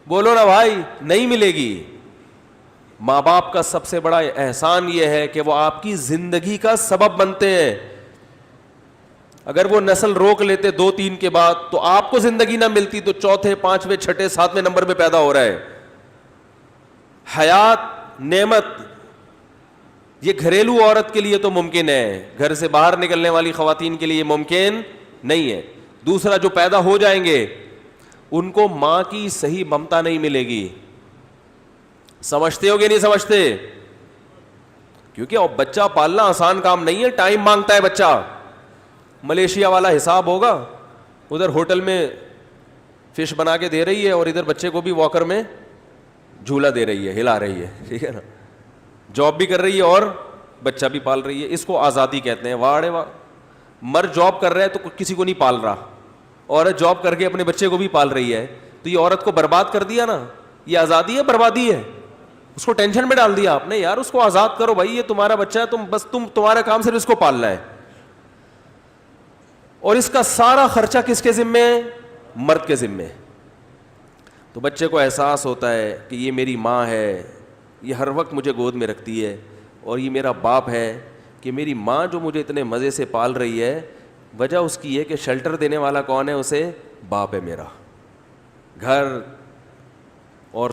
A: بولو نا بھائی نہیں ملے گی. ماں باپ کا سب سے بڑا احسان یہ ہے کہ وہ آپ کی زندگی کا سبب بنتے ہیں. اگر وہ نسل روک لیتے 2-3 کے بعد تو آپ کو زندگی نہ ملتی, تو 4تھے 5ویں 6ٹھے 7ویں نمبر پہ پیدا ہو رہا ہے. حیات نعمت, یہ گھریلو عورت کے لیے تو ممکن ہے، گھر سے باہر نکلنے والی خواتین کے لیے ممکن نہیں ہے۔ دوسرا، جو پیدا ہو جائیں گے ان کو ماں کی صحیح ممتا نہیں ملے گی۔ سمجھتے ہو کہ نہیں سمجھتے؟ کیونکہ بچہ پالنا آسان کام نہیں ہے، ٹائم مانگتا ہے بچہ۔ ملیشیا والا حساب ہوگا، ادھر ہوٹل میں فش بنا کے دے رہی ہے اور ادھر بچے کو بھی واکر میں جھولا دے رہی ہے، ہلا رہی ہے، ٹھیک ہے نا، جاب بھی کر رہی ہے اور بچہ بھی پال رہی ہے۔ اس کو آزادی کہتے ہیں۔ واڑے واہ، مرد جاب کر رہا ہے تو کسی کو نہیں پال رہا، عورت جاب کر کے اپنے بچے کو بھی پال رہی ہے، تو یہ عورت کو برباد کر دیا نا۔ یہ آزادی ہے بربادی ہے؟ اس کو ٹینشن میں ڈال دیا آپ نے، یار اس کو آزاد کرو بھائی، یہ تمہارا بچہ ہے، تمہارا کام صرف اس کو پالنا ہے۔ اور اس کا سارا خرچہ کس کے ذمے ہے؟ مرد کے ذمے۔ تو بچے کو احساس ہوتا ہے کہ یہ میری ماں ہے، یہ ہر وقت مجھے گود میں رکھتی ہے، اور یہ میرا باپ ہے کہ میری ماں جو مجھے اتنے مزے سے پال رہی ہے، وجہ اس کی ہے کہ شیلٹر دینے والا کون ہے؟ اسے باپ ہے میرا۔ گھر اور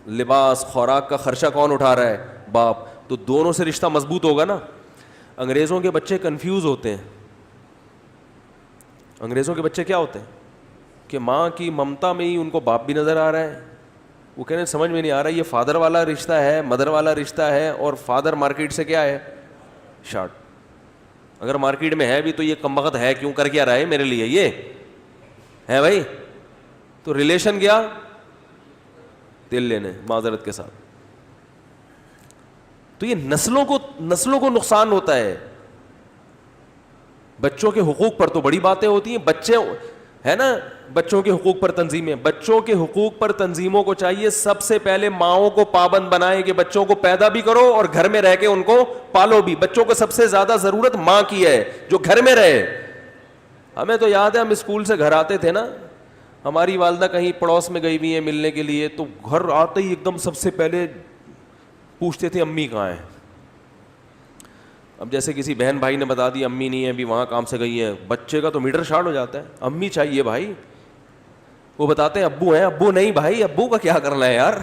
A: لباس خوراک کا خرچہ کون اٹھا رہا ہے؟ باپ۔ تو دونوں سے رشتہ مضبوط ہوگا نا۔ انگریزوں کے بچے کنفیوز ہوتے ہیں۔ انگریزوں کے بچے کیا ہوتے ہیں کہ ماں کی ممتا میں ہی ان کو باپ بھی نظر آ رہا ہے، وہ کہنے سمجھ میں نہیں آ رہا یہ فادر والا رشتہ ہے، مدر والا رشتہ ہے، اور فادر مارکیٹ سے کیا ہے؟ شارٹ۔ اگر مارکیٹ میں ہے بھی تو یہ کم وقت ہے کیوں، کر کیا رہا ہے میرے لیے؟ یہ ہے بھائی، تو ریلیشن کیا؟ تل لینے، معذرت کے ساتھ۔ تو یہ نسلوں کو نقصان ہوتا ہے۔ بچوں کے حقوق پر تو بڑی باتیں ہوتی ہیں، بچے ہے نا، بچوں کے حقوق پر تنظیمیں، بچوں کے حقوق پر تنظیموں کو چاہیے سب سے پہلے ماؤں کو پابند بنائے کہ بچوں کو پیدا بھی کرو اور گھر میں رہ کے ان کو پالو بھی۔ بچوں کو سب سے زیادہ ضرورت ماں کی ہے جو گھر میں رہے۔ ہمیں تو یاد ہے ہم اسکول سے گھر آتے تھے نا، ہماری والدہ کہیں پڑوس میں گئی ہوئی ہیں ملنے کے لیے، تو گھر آتے ہی ایک دم سب سے پہلے پوچھتے تھے امی کہاں ہیں۔ اب جیسے کسی بہن بھائی نے بتا دی امی نہیں ہے، ابھی وہاں کام سے گئی ہیں، بچے کا تو میٹر شارٹ ہو جاتا ہے، امی چاہیے بھائی۔ وہ بتاتے ہیں ابو ہیں، ابو نہیں بھائی، ابو کا کیا کرنا ہے یار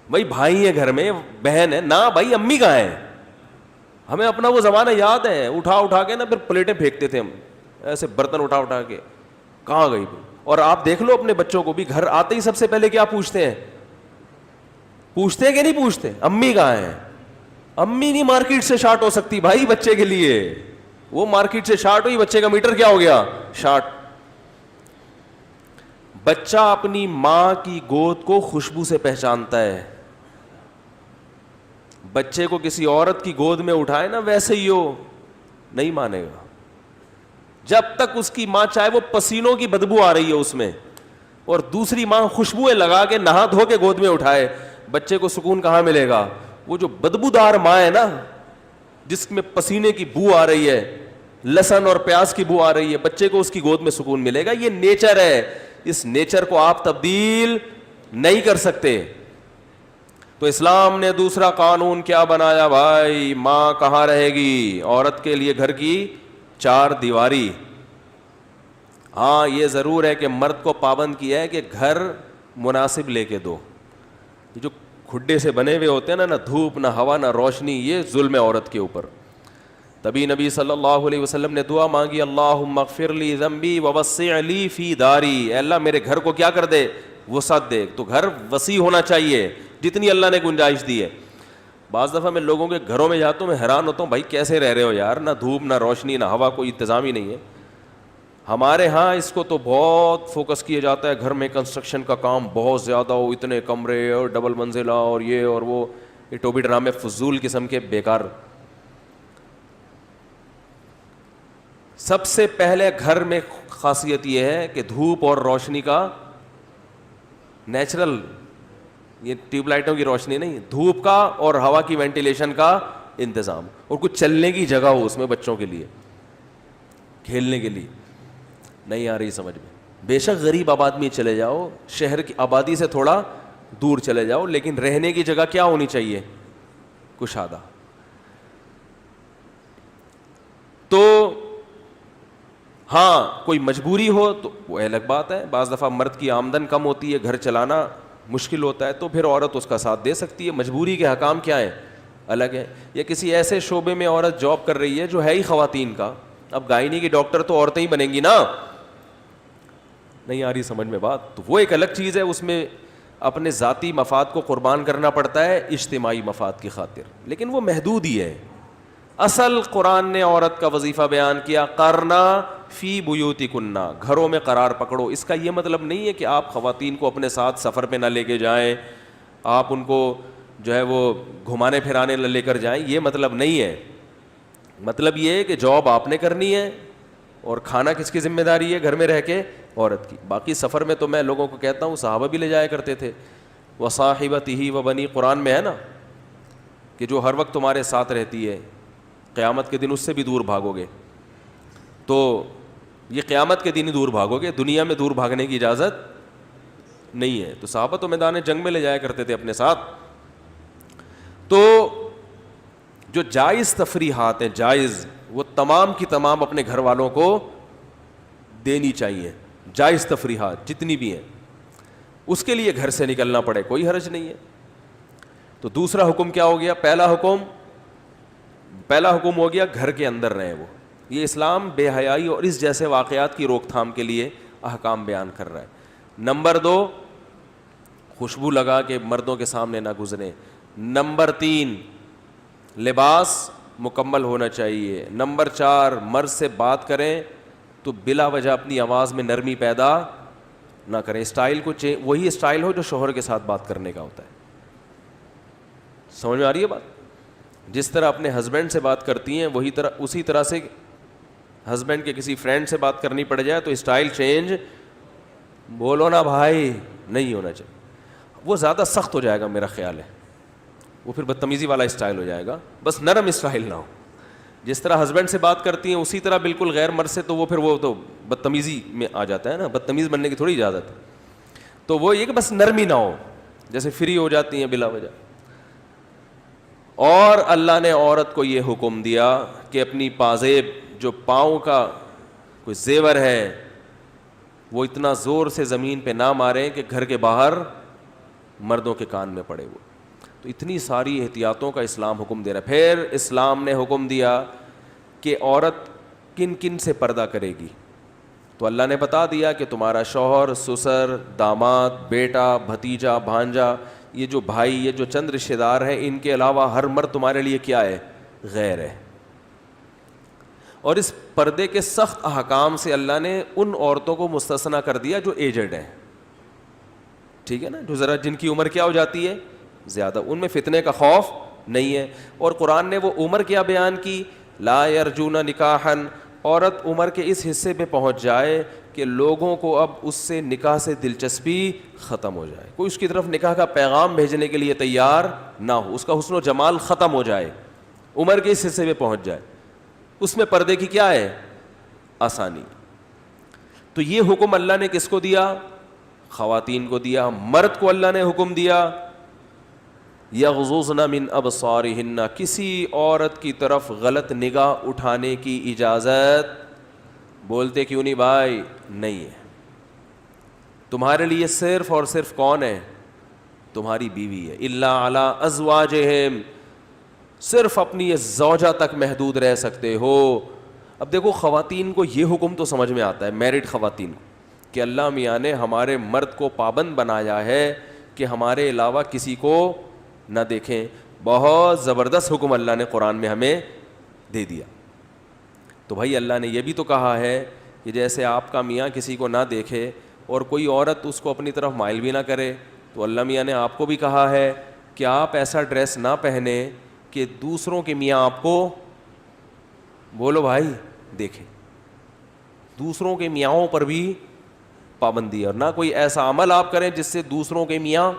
A: بھائی بھائی ہے گھر میں، بہن ہے نا بھائی، امی کہاں ہے؟ ہمیں اپنا وہ زمانہ یاد ہے، اٹھا کے نا پھر پلیٹیں پھینکتے تھے ہم، ایسے برتن اٹھا کے کہاں گئی۔ اور آپ دیکھ لو اپنے بچوں کو بھی، گھر آتے ہی سب سے پہلے کیا پوچھتے ہیں کہ نہیں پوچھتے؟ امی کہاں ہے۔ امی نہیں مارکیٹ سے شارٹ ہو سکتی بھائی بچے کے لیے، وہ مارکیٹ سے شارٹ ہوئی، بچے کا میٹر کیا ہو گیا؟ شارٹ۔ بچہ اپنی ماں کی گود کو خوشبو سے پہچانتا ہے۔ بچے کو کسی عورت کی گود میں اٹھائے نا ویسے ہی ہو، نہیں مانے گا جب تک اس کی ماں، چاہے وہ پسینوں کی بدبو آ رہی ہے اس میں، اور دوسری ماں خوشبوئیں لگا کے نہا دھو کے گود میں اٹھائے، بچے کو سکون کہاں ملے گا؟ وہ جو بدبودار ماں ہے نا، جس میں پسینے کی بو آ رہی ہے، لہسن اور پیاز کی بو آ رہی ہے، بچے کو اس کی گود میں سکون ملے گا۔ یہ نیچر ہے، اس نیچر کو آپ تبدیل نہیں کر سکتے۔ تو اسلام نے دوسرا قانون کیا بنایا بھائی؟ ماں کہاں رہے گی؟ عورت کے لیے گھر کی چار دیواری۔ ہاں یہ ضرور ہے کہ مرد کو پابند کیا ہے کہ گھر مناسب لے کے دو۔ جو کھڈے سے بنے ہوئے ہوتے ہیں نا، نہ دھوپ نہ ہوا نہ روشنی، یہ ظلم ہے عورت کے اوپر۔ تبھی نبی صلی اللہ علیہ وسلم نے دعا مانگی، اللہم اغفر لی ذنبی ووسع لی فی داری، اے اللہ میرے گھر کو کیا کر دے؟ وسعت دے۔ تو گھر وسیع ہونا چاہیے جتنی اللہ نے گنجائش دی ہے۔ بعض دفعہ میں لوگوں کے گھروں میں جاتا ہوں، میں حیران ہوتا ہوں بھائی کیسے رہ رہے ہو یار، نہ دھوپ نہ روشنی نہ ہوا، کوئی انتظام ہی نہیں ہے۔ ہمارے ہاں اس کو تو بہت فوکس کیا جاتا ہے، گھر میں کنسٹرکشن کا کام بہت زیادہ ہو، اتنے کمرے اور ڈبل منزلہ اور یہ اور وہ، یہ ٹوپی ڈرامے فضول قسم کے بیکار۔ سب سے پہلے گھر میں خاصیت یہ ہے کہ دھوپ اور روشنی کا نیچرل، یہ ٹیوب لائٹوں کی روشنی نہیں، دھوپ کا اور ہوا کی وینٹیلیشن کا انتظام، اور کچھ چلنے کی جگہ ہو اس میں بچوں کے لیے، کھیلنے کے لیے۔ نہیں آ رہی سمجھ میں؟ بے شک غریب آباد میں چلے جاؤ، شہر کی آبادی سے تھوڑا دور چلے جاؤ، لیکن رہنے کی جگہ کیا ہونی چاہیے؟ کشادہ۔ تو ہاں کوئی مجبوری ہو تو وہ الگ بات ہے، بعض دفعہ مرد کی آمدن کم ہوتی ہے، گھر چلانا مشکل ہوتا ہے، تو پھر عورت اس کا ساتھ دے سکتی ہے۔ مجبوری کے حکام کیا ہیں؟ الگ ہے. یا کسی ایسے شعبے میں عورت جاب کر رہی ہے جو ہے ہی خواتین کا, اب گائنی کی ڈاکٹر تو عورتیں ہی بنیں گی نا, نہیں آ رہی سمجھ میں بات, تو وہ ایک الگ چیز ہے, اس میں اپنے ذاتی مفاد کو قربان کرنا پڑتا ہے اجتماعی مفاد کی خاطر, لیکن وہ محدود ہی ہے. اصل قرآن نے عورت کا وظیفہ بیان کیا, قرنا فی بیوتکنا, گھروں میں قرار پکڑو. اس کا یہ مطلب نہیں ہے کہ آپ خواتین کو اپنے ساتھ سفر پہ نہ لے کے جائیں, آپ ان کو جو ہے وہ گھمانے پھرانے نہ لے کر جائیں, یہ مطلب نہیں ہے. مطلب یہ ہے کہ جاب آپ نے کرنی ہے اور کھانا کس کی ذمہ داری ہے گھر میں رہ کے, عورت کی. باقی سفر میں تو میں لوگوں کو کہتا ہوں صحابہ بھی لے جایا کرتے تھے. وصاحبتہ وبنی, قرآن میں ہے نا کہ جو ہر وقت تمہارے ساتھ رہتی ہے, قیامت کے دن اس سے بھی دور بھاگو گے. تو یہ قیامت کے دن ہی دور بھاگو گے, دنیا میں دور بھاگنے کی اجازت نہیں ہے. تو صحابہ تو میدان جنگ میں لے جایا کرتے تھے اپنے ساتھ. تو جو جائز تفریحات ہیں, جائز, وہ تمام کی تمام اپنے گھر والوں کو دینی چاہیے. جائز تفریحات جتنی بھی ہیں, اس کے لیے گھر سے نکلنا پڑے کوئی حرج نہیں ہے. تو دوسرا حکم کیا ہو گیا؟ پہلا حکم ہو گیا گھر کے اندر رہیں. وہ یہ اسلام بے حیائی اور اس جیسے واقعات کی روک تھام کے لیے احکام بیان کر رہا ہے. نمبر 2, خوشبو لگا کے مردوں کے سامنے نہ گزریں. نمبر 3, لباس مکمل ہونا چاہیے. نمبر 4, مرد سے بات کریں تو بلا وجہ اپنی آواز میں نرمی پیدا نہ کریں. اسٹائل کو وہی اسٹائل ہو جو شوہر کے ساتھ بات کرنے کا ہوتا ہے. سمجھ میں آ رہی ہے بات؟ جس طرح اپنے ہسبینڈ سے بات کرتی ہیں اسی طرح سے ہسبینڈ کے کسی فرینڈ سے بات کرنی پڑ جائے تو اسٹائل چینج, بولو نا بھائی, نہیں ہونا چاہیے. وہ زیادہ سخت ہو جائے گا میرا خیال ہے, وہ پھر بدتمیزی والا اسٹائل ہو جائے گا. بس نرم اسٹائل نہ ہو. جس طرح ہسبینڈ سے بات کرتی ہیں اسی طرح بالکل غیر مرد سے, تو وہ پھر وہ تو بدتمیزی میں آ جاتا ہے نا, بدتمیز بننے کی تھوڑی اجازت ہے. تو وہ یہ کہ بس نرمی نہ ہو, جیسے فری ہو جاتی ہیں بلا وجہ. اور اللہ نے عورت کو یہ حکم دیا کہ اپنی پازیب, جو پاؤں کا کوئی زیور ہے, وہ اتنا زور سے زمین پہ نہ ماریں کہ گھر کے باہر مردوں کے کان میں پڑے. وہ تو اتنی ساری احتیاطوں کا اسلام حکم دے رہا ہے. پھر اسلام نے حکم دیا کہ عورت کن کن سے پردہ کرے گی. تو اللہ نے بتا دیا کہ تمہارا شوہر, سسر, داماد, بیٹا, بھتیجا, بھانجا, یہ جو بھائی, یہ جو چند رشتہ دار ہیں, ان کے علاوہ ہر مرد تمہارے لیے کیا ہے؟ غیر ہے. اور اس پردے کے سخت احکام سے اللہ نے ان عورتوں کو مستثنیٰ کر دیا جو ایجڈ ہیں. ٹھیک ہے نا, جو ذرا جن کی عمر کیا ہو جاتی ہے زیادہ, ان میں فتنے کا خوف نہیں ہے. اور قرآن نے وہ عمر کیا بیان کی؟ لا یرجون نکاحا, عورت عمر کے اس حصے پہ پہنچ جائے کہ لوگوں کو اب اس سے نکاح سے دلچسپی ختم ہو جائے, کوئی اس کی طرف نکاح کا پیغام بھیجنے کے لیے تیار نہ ہو, اس کا حسن و جمال ختم ہو جائے, عمر کے اس حصے پہ پہنچ جائے. اس میں پردے کی کیا ہے؟ آسانی. تو یہ حکم اللہ نے کس کو دیا؟ خواتین کو دیا. مرد کو اللہ نے حکم دیا یغضضن من ابصارہن, کسی عورت کی طرف غلط نگاہ اٹھانے کی اجازت, بولتے کیوں نہیں بھائی, نہیں ہے. تمہارے لیے صرف اور صرف کون ہے؟ تمہاری بیوی ہے. الا علی ازواجہم, صرف اپنی زوجہ تک محدود رہ سکتے ہو. اب دیکھو خواتین کو یہ حکم تو سمجھ میں آتا ہے, میرڈ خواتین کو, کہ اللہ میاں نے ہمارے مرد کو پابند بنایا ہے کہ ہمارے علاوہ کسی کو نہ دیکھیں. بہت زبردست حکم اللہ نے قرآن میں ہمیں دے دیا. تو بھائی اللہ نے یہ بھی تو کہا ہے کہ جیسے آپ کا میاں کسی کو نہ دیکھے اور کوئی عورت اس کو اپنی طرف مائل بھی نہ کرے, تو اللہ میاں نے آپ کو بھی کہا ہے کہ آپ ایسا ڈریس نہ پہنے کہ دوسروں کے میاں آپ کو, بولو بھائی, دیکھیں. دوسروں کے میاں پر بھی پابندی ہے, اور نہ کوئی ایسا عمل آپ کریں جس سے دوسروں کے میاں,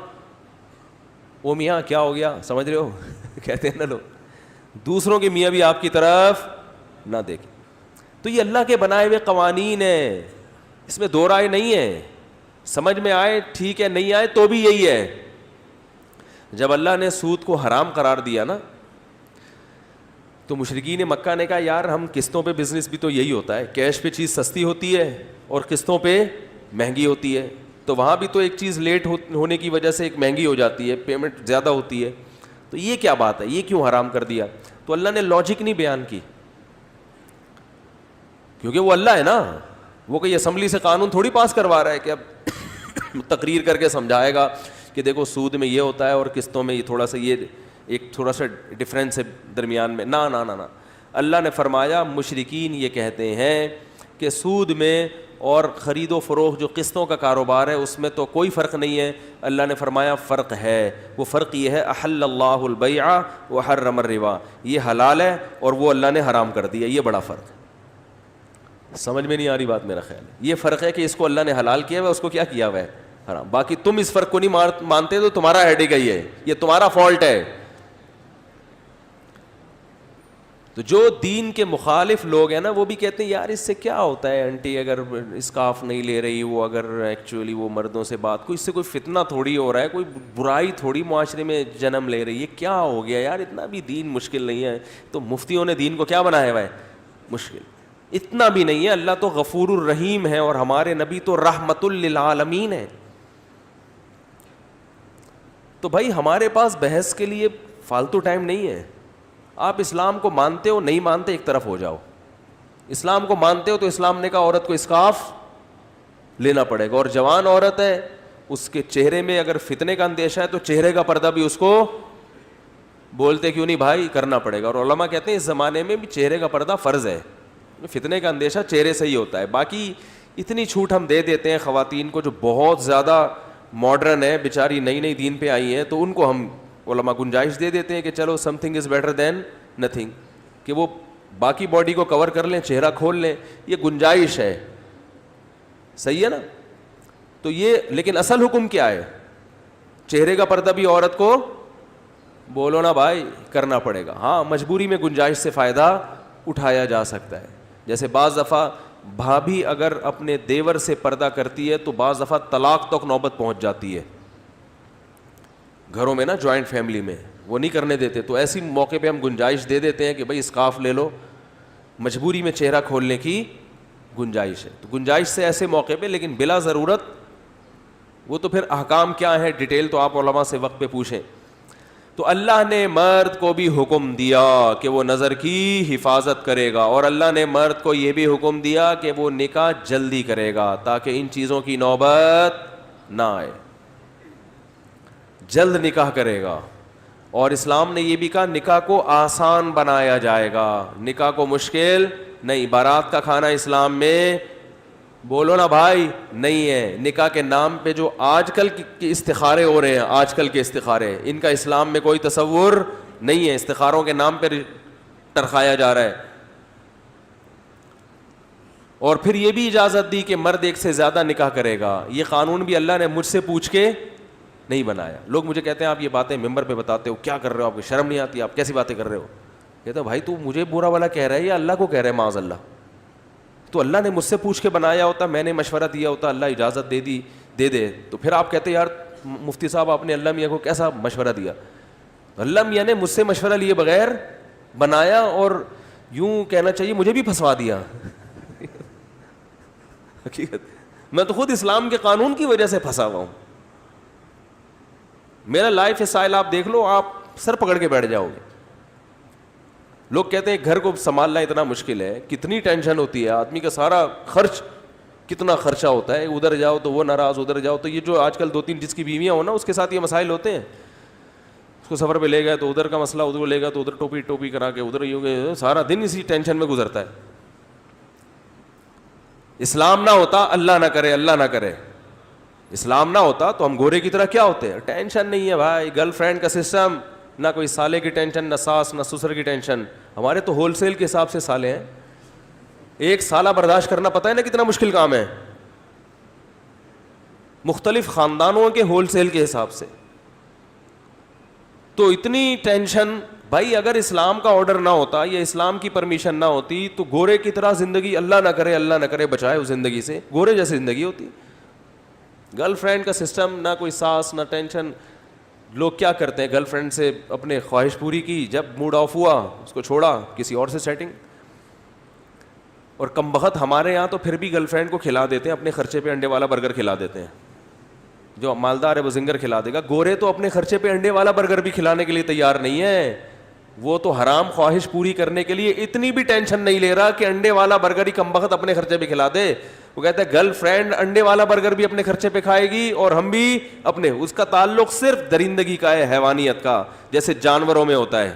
A: وہ میاں کیا ہو گیا, سمجھ رہے ہو کہتے ہیں نا لوگ, دوسروں کے میاں بھی آپ کی طرف نہ دیکھیں. تو یہ اللہ کے بنائے ہوئے قوانین ہیں, اس میں دو رائے نہیں ہے. سمجھ میں آئے ٹھیک ہے, نہیں آئے تو بھی یہی ہے. جب اللہ نے سود کو حرام قرار دیا نا, تو مشرکین مکہ نے کہا یار ہم قسطوں پہ بزنس بھی تو یہی ہوتا ہے, کیش پہ چیز سستی ہوتی ہے اور قسطوں پہ مہنگی ہوتی ہے, تو وہاں بھی تو ایک چیز لیٹ ہونے کی وجہ سے ایک مہنگی ہو جاتی ہے, پیمنٹ زیادہ ہوتی ہے. تو یہ کیا بات ہے, یہ کیوں حرام کر دیا؟ تو اللہ نے لاجک نہیں بیان کی, کیونکہ وہ اللہ ہے نا, وہ کوئی اسمبلی سے قانون تھوڑی پاس کروا رہا ہے کہ اب تقریر کر کے سمجھائے گا کہ دیکھو سود میں یہ ہوتا ہے اور قسطوں میں یہ تھوڑا سا, یہ ایک تھوڑا سا ڈفرینس ہے درمیان میں. نہ نہ نہ, اللہ نے فرمایا مشرکین یہ کہتے ہیں کہ سود میں اور خرید و فروخت جو قسطوں کا کاروبار ہے اس میں تو کوئی فرق نہیں ہے. اللہ نے فرمایا فرق ہے, وہ فرق یہ ہے احل اللہ البیع وحرم الربا, یہ حلال ہے اور وہ اللہ نے حرام کر دیا, یہ بڑا فرق ہے. سمجھ میں نہیں آ رہی بات میرا خیال ہے. یہ فرق ہے کہ اس کو اللہ نے حلال کیا ہوا ہے, اس کو کیا کیا ہوا ہے حرام. باقی تم اس فرق کو نہیں مانتے تو تمہارا ہیڈیک ہی ہے, یہ تمہارا فالٹ ہے. تو جو دین کے مخالف لوگ ہیں نا وہ بھی کہتے ہیں یار اس سے کیا ہوتا ہے, آنٹی اگر اسکارف نہیں لے رہی, وہ اگر ایکچولی وہ مردوں سے بات, کوئی اس سے کوئی فتنہ تھوڑی ہو رہا ہے, کوئی برائی تھوڑی معاشرے میں جنم لے رہی ہے, کیا ہو گیا یار, اتنا بھی دین مشکل نہیں ہے. تو مفتیوں نے دین کو کیا بنایا ہوا ہے مشکل, اتنا بھی نہیں ہے. اللہ تو غفور الرحیم ہے اور ہمارے نبی تو رحمت للعالمین ہے. تو بھائی ہمارے پاس بحث کے لیے فالتو ٹائم نہیں ہے. آپ اسلام کو مانتے ہو نہیں مانتے ایک طرف ہو جاؤ. اسلام کو مانتے ہو تو اسلام نے کہا عورت کو اسکارف لینا پڑے گا, اور جوان عورت ہے اس کے چہرے میں اگر فتنے کا اندیشہ ہے تو چہرے کا پردہ بھی اس کو بولتے کیوں نہیں بھائی کرنا پڑے گا. اور علماء کہتے ہیں اس زمانے میں بھی چہرے کا پردہ فرض ہے, فتنے کا اندیشہ چہرے سے ہی ہوتا ہے. باقی اتنی چھوٹ ہم دے دیتے ہیں خواتین کو جو بہت زیادہ ماڈرن ہے, بیچاری نئی نئی دین پہ آئی ہیں, تو ان کو ہم علماء گنجائش دے دیتے ہیں کہ چلو some thing is better than nothing, کہ وہ باقی باڈی کو کور کر لیں, چہرہ کھول لیں, یہ گنجائش ہے. صحیح ہے نا. تو یہ لیکن اصل حکم کیا ہے, چہرے کا پردہ بھی عورت کو بولو نا بھائی کرنا پڑے گا. ہاں مجبوری میں گنجائش سے فائدہ اٹھایا جا سکتا ہے. جیسے بعض دفعہ بھابھی اگر اپنے دیور سے پردہ کرتی ہے تو بعض دفعہ طلاق تک نوبت پہنچ جاتی ہے گھروں میں نا, جوائنٹ فیملی میں وہ نہیں کرنے دیتے. تو ایسی موقع پہ ہم گنجائش دے دیتے ہیں کہ بھائی اسکارف لے لو, مجبوری میں چہرہ کھولنے کی گنجائش ہے. تو گنجائش سے ایسے موقع پہ, لیکن بلا ضرورت وہ تو پھر احکام کیا ہے ڈیٹیل تو آپ علماء سے وقت پہ پوچھیں. تو اللہ نے مرد کو بھی حکم دیا کہ وہ نظر کی حفاظت کرے گا, اور اللہ نے مرد کو یہ بھی حکم دیا کہ وہ نکاح جلدی کرے گا تاکہ ان چیزوں کی نوبت نہ آئے, جلد نکاح کرے گا. اور اسلام نے یہ بھی کہا نکاح کو آسان بنایا جائے گا, نکاح کو مشکل نہیں. بارات کا کھانا اسلام میں بولو نا بھائی نہیں ہے. نکاح کے نام پہ جو آج کل کے استخارے ہو رہے ہیں, آج کل کے استخارے, ان کا اسلام میں کوئی تصور نہیں ہے. استخاروں کے نام پہ ٹرخایا جا رہا ہے. اور پھر یہ بھی اجازت دی کہ مرد ایک سے زیادہ نکاح کرے گا. یہ قانون بھی اللہ نے مجھ سے پوچھ کے نہیں بنایا. لوگ مجھے کہتے ہیں آپ یہ باتیں ممبر پہ بتاتے ہو, کیا کر رہے ہو, آپ کو شرم نہیں آتی, آپ کیسی باتیں کر رہے ہو. کہتے ہیں بھائی تو مجھے برا والا کہہ رہا ہے یا اللہ کو کہہ رہا ہے معاذ اللہ. تو اللہ نے مجھ سے پوچھ کے بنایا ہوتا, میں نے مشورہ دیا ہوتا, اللہ اجازت دے دے تو پھر آپ کہتے ہیں یار مفتی صاحب آپ نے اللہ میاں کو کیسا مشورہ دیا. اللہ میاں نے مجھ سے مشورہ لیے بغیر بنایا, اور یوں کہنا چاہیے مجھے بھی پھنسوا دیا. حقیقت میں تو خود اسلام کے قانون کی وجہ سے پھنسا ہوا ہوں. میرا لائف اسٹائل آپ دیکھ لو, آپ سر پکڑ کے بیٹھ جاؤ گے. لوگ کہتے ہیں گھر کو سنبھالنا اتنا مشکل ہے, کتنی ٹینشن ہوتی ہے آدمی کا, سارا خرچ کتنا خرچہ ہوتا ہے, ادھر جاؤ تو وہ ناراض, ادھر جاؤ تو یہ جو آج کل 2-3 جس کی بیویاں ہو نا اس کے ساتھ یہ مسائل ہوتے ہیں. اس کو سفر پہ لے گئے تو ادھر کا مسئلہ, ادھر لے گا تو ادھر ٹوپی کرا کے ادھر ہی ہو گئے, سارا دن اسی ٹینشن میں گزرتا ہے. اسلام نہ ہوتا, اللہ نہ کرے, اللہ نہ کرے, اسلام نہ ہوتا تو ہم گورے کی طرح کیا ہوتے ہیں. ٹینشن نہیں ہے بھائی, گرل فرینڈ کا سسٹم, نہ کوئی سالے کی ٹینشن, نہ ساس نہ سسر کی ٹینشن. ہمارے تو ہول سیل کے حساب سے سالے ہیں. ایک سالہ برداشت کرنا پتہ ہے نا کتنا مشکل کام ہے, مختلف خاندانوں کے ہول سیل کے حساب سے. تو اتنی ٹینشن بھائی. اگر اسلام کا آرڈر نہ ہوتا یا اسلام کی پرمیشن نہ ہوتی تو گورے کی طرح زندگی, اللہ نہ کرے, اللہ نہ کرے بچائے اس زندگی سے, گورے جیسی زندگی ہوتی. گرل فرینڈ کا سسٹم, نہ کوئی ساس نہ ٹینشن. لوگ کیا کرتے ہیں, گرل فرینڈ سے اپنے خواہش پوری کی, جب موڈ آف ہوا اس کو چھوڑا, کسی اور سے سیٹنگ. اور کم بخت ہمارے یہاں تو پھر بھی گرل فرینڈ کو کھلا دیتے ہیں, اپنے خرچے پہ انڈے والا برگر کھلا دیتے ہیں. جو مالدار ہے وہ زنگر کھلا دے گا. گورے تو اپنے خرچے پہ انڈے والا برگر بھی کھلانے کے لیے تیار نہیں ہے. وہ تو حرام خواہش پوری کرنے کے لیے اتنی بھی ٹینشن نہیں لے رہا کہ انڈے والا برگر ہی کم بخت اپنے خرچے پہ کھلا دے. وہ کہتا ہے گرل فرینڈ انڈے والا برگر بھی اپنے خرچے پہ کھائے گی اور ہم بھی اپنے. اس کا تعلق صرف درندگی کا ہے, حیوانیت کا, جیسے جانوروں میں ہوتا ہے.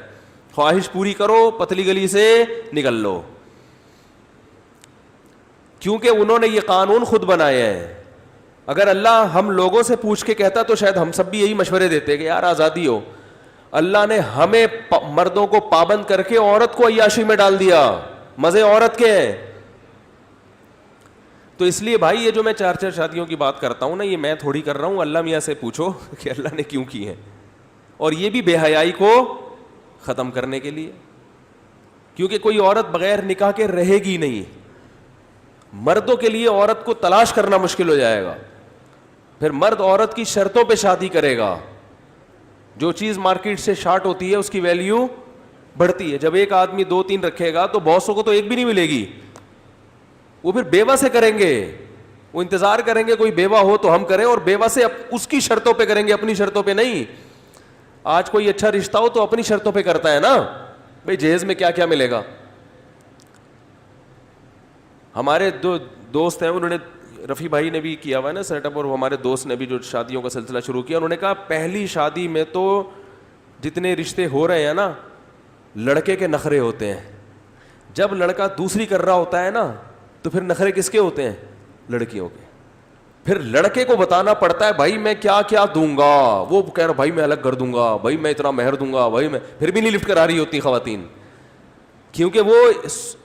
A: خواہش پوری کرو, پتلی گلی سے نکل لو. کیونکہ انہوں نے یہ قانون خود بنایا ہے. اگر اللہ ہم لوگوں سے پوچھ کے کہتا تو شاید ہم سب بھی یہی مشورے دیتے کہ یار آزادی ہو. اللہ نے ہمیں مردوں کو پابند کر کے عورت کو عیاشی میں ڈال دیا. مزے عورت کے ہیں. تو اس لیے بھائی یہ جو میں 4 شادیوں کی بات کرتا ہوں نا, یہ میں تھوڑی کر رہا ہوں. اللہ میاں سے پوچھو کہ اللہ نے کیوں کی ہے, اور یہ بھی بے حیائی کو ختم کرنے کے لیے. کیونکہ کوئی عورت بغیر نکاح کے رہے گی نہیں. مردوں کے لیے عورت کو تلاش کرنا مشکل ہو جائے گا. پھر مرد عورت کی شرطوں پہ شادی کرے گا. جو چیز مارکیٹ سے شارٹ ہوتی ہے اس کی ویلیو بڑھتی ہے. جب ایک آدمی 2-3 رکھے گا تو بہت سو کو تو ایک بھی نہیں ملے گی. وہ پھر بیوہ سے کریں گے, وہ انتظار کریں گے کوئی بیوہ ہو تو ہم کریں, اور بیوہ سے اس کی شرطوں پہ کریں گے, اپنی شرطوں پہ نہیں. آج کوئی اچھا رشتہ ہو تو اپنی شرطوں پہ کرتا ہے نا, بھئی جہیز میں کیا کیا ملے گا. ہمارے دو دوست ہیں, انہوں نے, رفیع بھائی نے بھی کیا ہوا ہے نا سیٹ اپ, اور ہمارے دوست نے بھی جو شادیوں کا سلسلہ شروع کیا, انہوں نے کہا پہلی شادی میں تو جتنے رشتے ہو رہے ہیں نا, لڑکے کے نخرے ہوتے ہیں. جب لڑکا دوسری کر رہا ہوتا ہے نا تو پھر نخرے کس کے ہوتے ہیں؟ لڑکیوں کے. پھر لڑکے کو بتانا پڑتا ہے بھائی میں کیا کیا دوں گا. وہ کہہ رہا بھائی میں الگ کر دوں گا, بھائی میں اتنا مہر دوں گا, بھائی میں, پھر بھی نہیں لفٹ کرا رہی ہوتی خواتین, کیونکہ وہ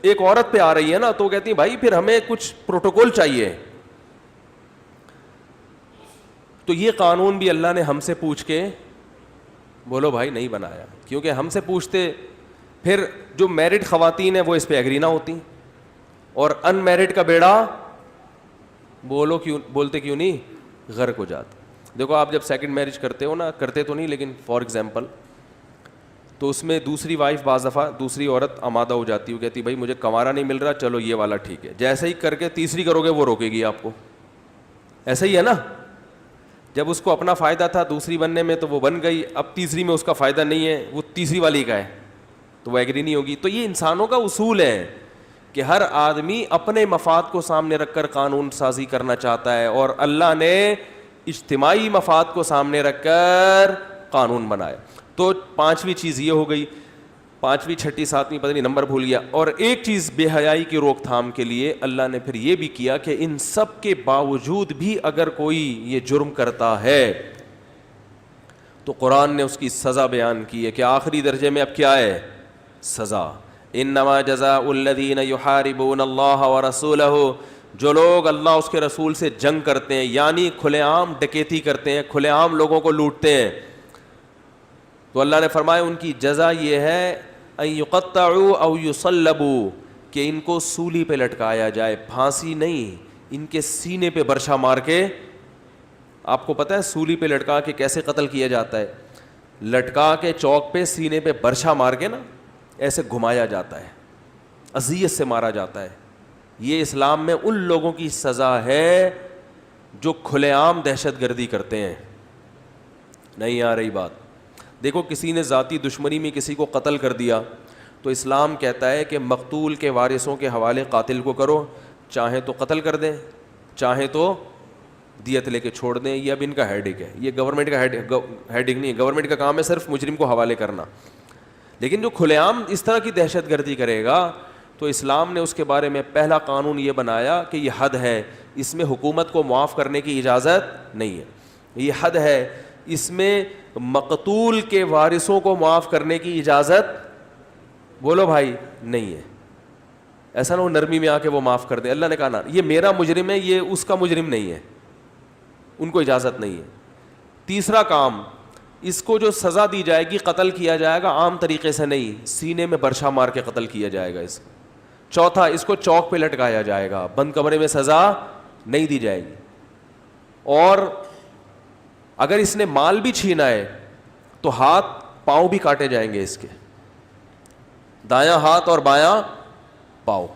A: ایک عورت پہ آ رہی ہے نا, تو کہتی ہیں بھائی پھر ہمیں کچھ پروٹوکول چاہیے. تو یہ قانون بھی اللہ نے ہم سے پوچھ کے بولو بھائی نہیں بنایا, کیونکہ ہم سے پوچھتے پھر جو میرڈ خواتین ہیں وہ اس پہ ایگری نہ ہوتی, اور ان میرڈ کا بیڑا بولتے کیوں نہیں غرق ہو جاتا. دیکھو آپ جب سیکنڈ میرج کرتے ہو نا, کرتے تو نہیں لیکن فار ایگزامپل, تو اس میں دوسری وائف بعض دفعہ دوسری عورت آمادہ ہو جاتی ہے, وہ کہتی بھائی مجھے کنوارا نہیں مل رہا, چلو یہ والا ٹھیک ہے. جیسے ہی کر کے تیسری کرو گے وہ روکے گی آپ کو. ایسا ہی ہے نا, جب اس کو اپنا فائدہ تھا دوسری بننے میں تو وہ بن گئی, اب تیسری میں اس کا فائدہ نہیں ہے, وہ تیسری والی کا ہے, تو وہ ایگری نہیں ہوگی. تو یہ انسانوں کا اصول ہے کہ ہر آدمی اپنے مفاد کو سامنے رکھ کر قانون سازی کرنا چاہتا ہے, اور اللہ نے اجتماعی مفاد کو سامنے رکھ کر قانون بنایا. تو 5ویں چیز یہ ہو گئی, 5ویں 6ٹھی 7ویں پتہ نہیں نمبر بھول گیا. اور ایک چیز بے حیائی کی روک تھام کے لیے اللہ نے پھر یہ بھی کیا کہ ان سب کے باوجود بھی اگر کوئی یہ جرم کرتا ہے تو قرآن نے اس کی سزا بیان کی ہے کہ آخری درجے میں اب کیا ہے سزا. انما جزاء الذین یحاربون اللہ ورسولہ, جو لوگ اللہ اس کے رسول سے جنگ کرتے ہیں, یعنی کھلے عام ڈکیتی کرتے ہیں, کھلے عام لوگوں کو لوٹتے ہیں, تو اللہ نے فرمایا ان کی جزا یہ ہے ان یقطعوا او یصلبوا, کہ ان کو سولی پہ لٹکایا جائے, پھانسی نہیں, ان کے سینے پہ برچھا مار کے. آپ کو پتہ ہے سولی پہ لٹکا کے کیسے قتل کیا جاتا ہے؟ لٹکا کے چوک پہ سینے پہ برچھا مار کے نا ایسے گھمایا جاتا ہے, اذیت سے مارا جاتا ہے. یہ اسلام میں ان لوگوں کی سزا ہے جو کھلے عام دہشت گردی کرتے ہیں. نہیں آ رہی بات؟ دیکھو کسی نے ذاتی دشمنی میں کسی کو قتل کر دیا تو اسلام کہتا ہے کہ مقتول کے وارثوں کے حوالے قاتل کو کرو, چاہیں تو قتل کر دیں, چاہیں تو دیت لے کے چھوڑ دیں. یہ اب ان کا ہیڈک ہے, یہ گورنمنٹ کا ہیڈک نہیں ہے. گورنمنٹ کا کام ہے صرف مجرم کو حوالے کرنا. لیکن جو کھلے عام اس طرح کی دہشت گردی کرے گا تو اسلام نے اس کے بارے میں پہلا قانون یہ بنایا کہ یہ حد ہے, اس میں حکومت کو معاف کرنے کی اجازت نہیں ہے. یہ حد ہے, اس میں مقتول کے وارثوں کو معاف کرنے کی اجازت بولو بھائی نہیں ہے. ایسا نہ ہو نرمی میں آ کے وہ معاف کر دیں. اللہ نے کہا نا یہ میرا مجرم ہے, یہ اس کا مجرم نہیں ہے, ان کو اجازت نہیں ہے. تیسرا کام, اس کو جو سزا دی جائے گی قتل کیا جائے گا عام طریقے سے نہیں, سینے میں برچھا مار کے قتل کیا جائے گا اس کو. چوتھا, اس کو چوک پہ لٹکایا جائے گا, بند کمرے میں سزا نہیں دی جائے گی. اور اگر اس نے مال بھی چھینا ہے تو ہاتھ پاؤں بھی کاٹے جائیں گے اس کے, دایاں ہاتھ اور بایاں پاؤں,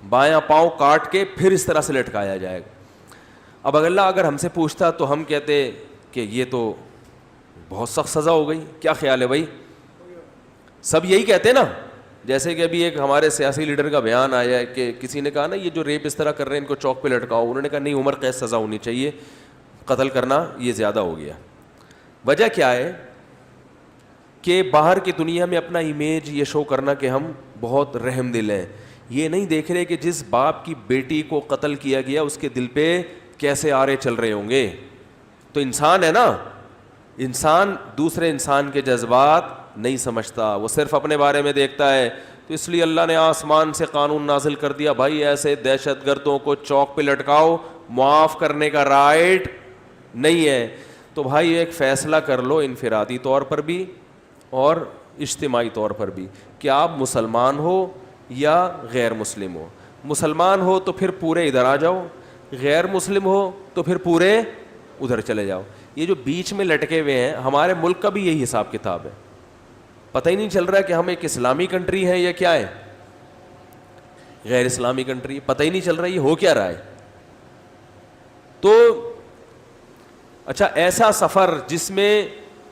A: بایاں پاؤں کاٹ کے پھر اس طرح سے لٹکایا جائے گا. اب اگر اللہ ہم سے پوچھتا تو ہم کہتے کہ یہ تو بہت سخت سزا ہو گئی. کیا خیال ہے بھائی؟ سب یہی کہتے نا. جیسے کہ ابھی ایک ہمارے سیاسی لیڈر کا بیان آیا ہے کہ کسی نے کہا نا یہ جو ریپ اس طرح کر رہے ہیں ان کو چوک پہ لٹکاؤ. انہوں نے کہا نہیں, عمر قید سزا ہونی چاہیے, قتل کرنا یہ زیادہ ہو گیا. وجہ کیا ہے کہ باہر کی دنیا میں اپنا امیج یہ شو کرنا کہ ہم بہت رحم دل ہیں. یہ نہیں دیکھ رہے کہ جس باپ کی بیٹی کو قتل کیا گیا اس کے دل پہ کیسے آرے چل رہے ہوں گے. تو انسان ہے نا, انسان دوسرے انسان کے جذبات نہیں سمجھتا, وہ صرف اپنے بارے میں دیکھتا ہے. تو اس لیے اللہ نے آسمان سے قانون نازل کر دیا, بھائی ایسے دہشت گردوں کو چوک پہ لٹکاؤ, معاف کرنے کا رائٹ نہیں ہے. تو بھائی ایک فیصلہ کر لو انفرادی طور پر بھی اور اجتماعی طور پر بھی کہ آپ مسلمان ہو یا غیر مسلم ہو. مسلمان ہو تو پھر پورے ادھر آ جاؤ, غیر مسلم ہو تو پھر پورے ادھر چلے جاؤ. یہ جو بیچ میں لٹکے ہوئے ہیں, ہمارے ملک کا بھی یہی حساب کتاب ہے. پتہ ہی نہیں چل رہا کہ ہم ایک اسلامی کنٹری ہے یا کیا ہے, غیر اسلامی کنٹری, پتہ ہی نہیں چل رہا یہ ہو کیا رہا ہے. تو اچھا ایسا سفر جس میں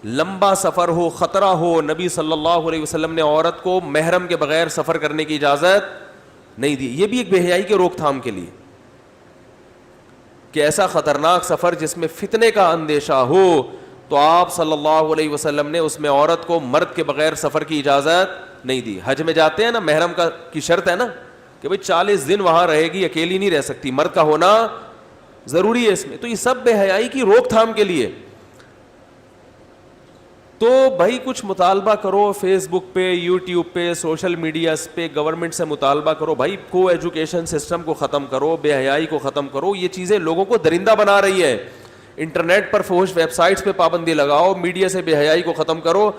A: لمبا سفر ہو, خطرہ ہو, نبی صلی اللہ علیہ وسلم نے عورت کو محرم کے بغیر سفر کرنے کی اجازت نہیں دی. یہ بھی ایک بے حیائی کے روک تھام کے لیے کہ ایسا خطرناک سفر جس میں فتنے کا اندیشہ ہو, تو آپ صلی اللہ علیہ وسلم نے اس میں عورت کو مرد کے بغیر سفر کی اجازت نہیں دی. حج میں جاتے ہیں نا, محرم کی شرط ہے نا کہ بھئی 40 دن وہاں رہے گی, اکیلی نہیں رہ سکتی, مرد کا ہونا ضروری ہے اس میں. تو یہ سب بے حیائی کی روک تھام کے لیے. تو بھائی کچھ مطالبہ کرو فیس بک پہ, یوٹیوب پہ, سوشل میڈیاز پہ, گورنمنٹ سے مطالبہ کرو بھائی کو ایجوکیشن سسٹم کو ختم کرو, بے حیائی کو ختم کرو. یہ چیزیں لوگوں کو درندہ بنا رہی ہے. انٹرنیٹ پر فحش ویب سائٹس پہ پابندی لگاؤ, میڈیا سے بے حیائی کو ختم کرو,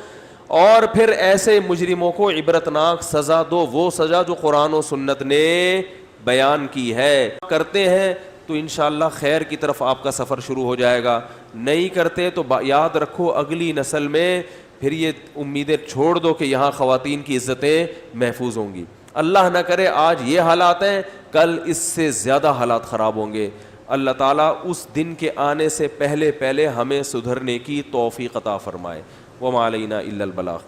A: اور پھر ایسے مجرموں کو عبرتناک سزا دو, وہ سزا جو قرآن و سنت نے بیان کی ہے. کرتے ہیں تو انشاءاللہ خیر کی طرف آپ کا سفر شروع ہو جائے گا, نہیں کرتے تو یاد رکھو اگلی نسل میں پھر یہ امیدیں چھوڑ دو کہ یہاں خواتین کی عزتیں محفوظ ہوں گی. اللہ نہ کرے آج یہ حالات ہیں, کل اس سے زیادہ حالات خراب ہوں گے. اللہ تعالیٰ اس دن کے آنے سے پہلے ہمیں سدھرنے کی توفیق عطا فرمائے. وما علینا الا البلاغ.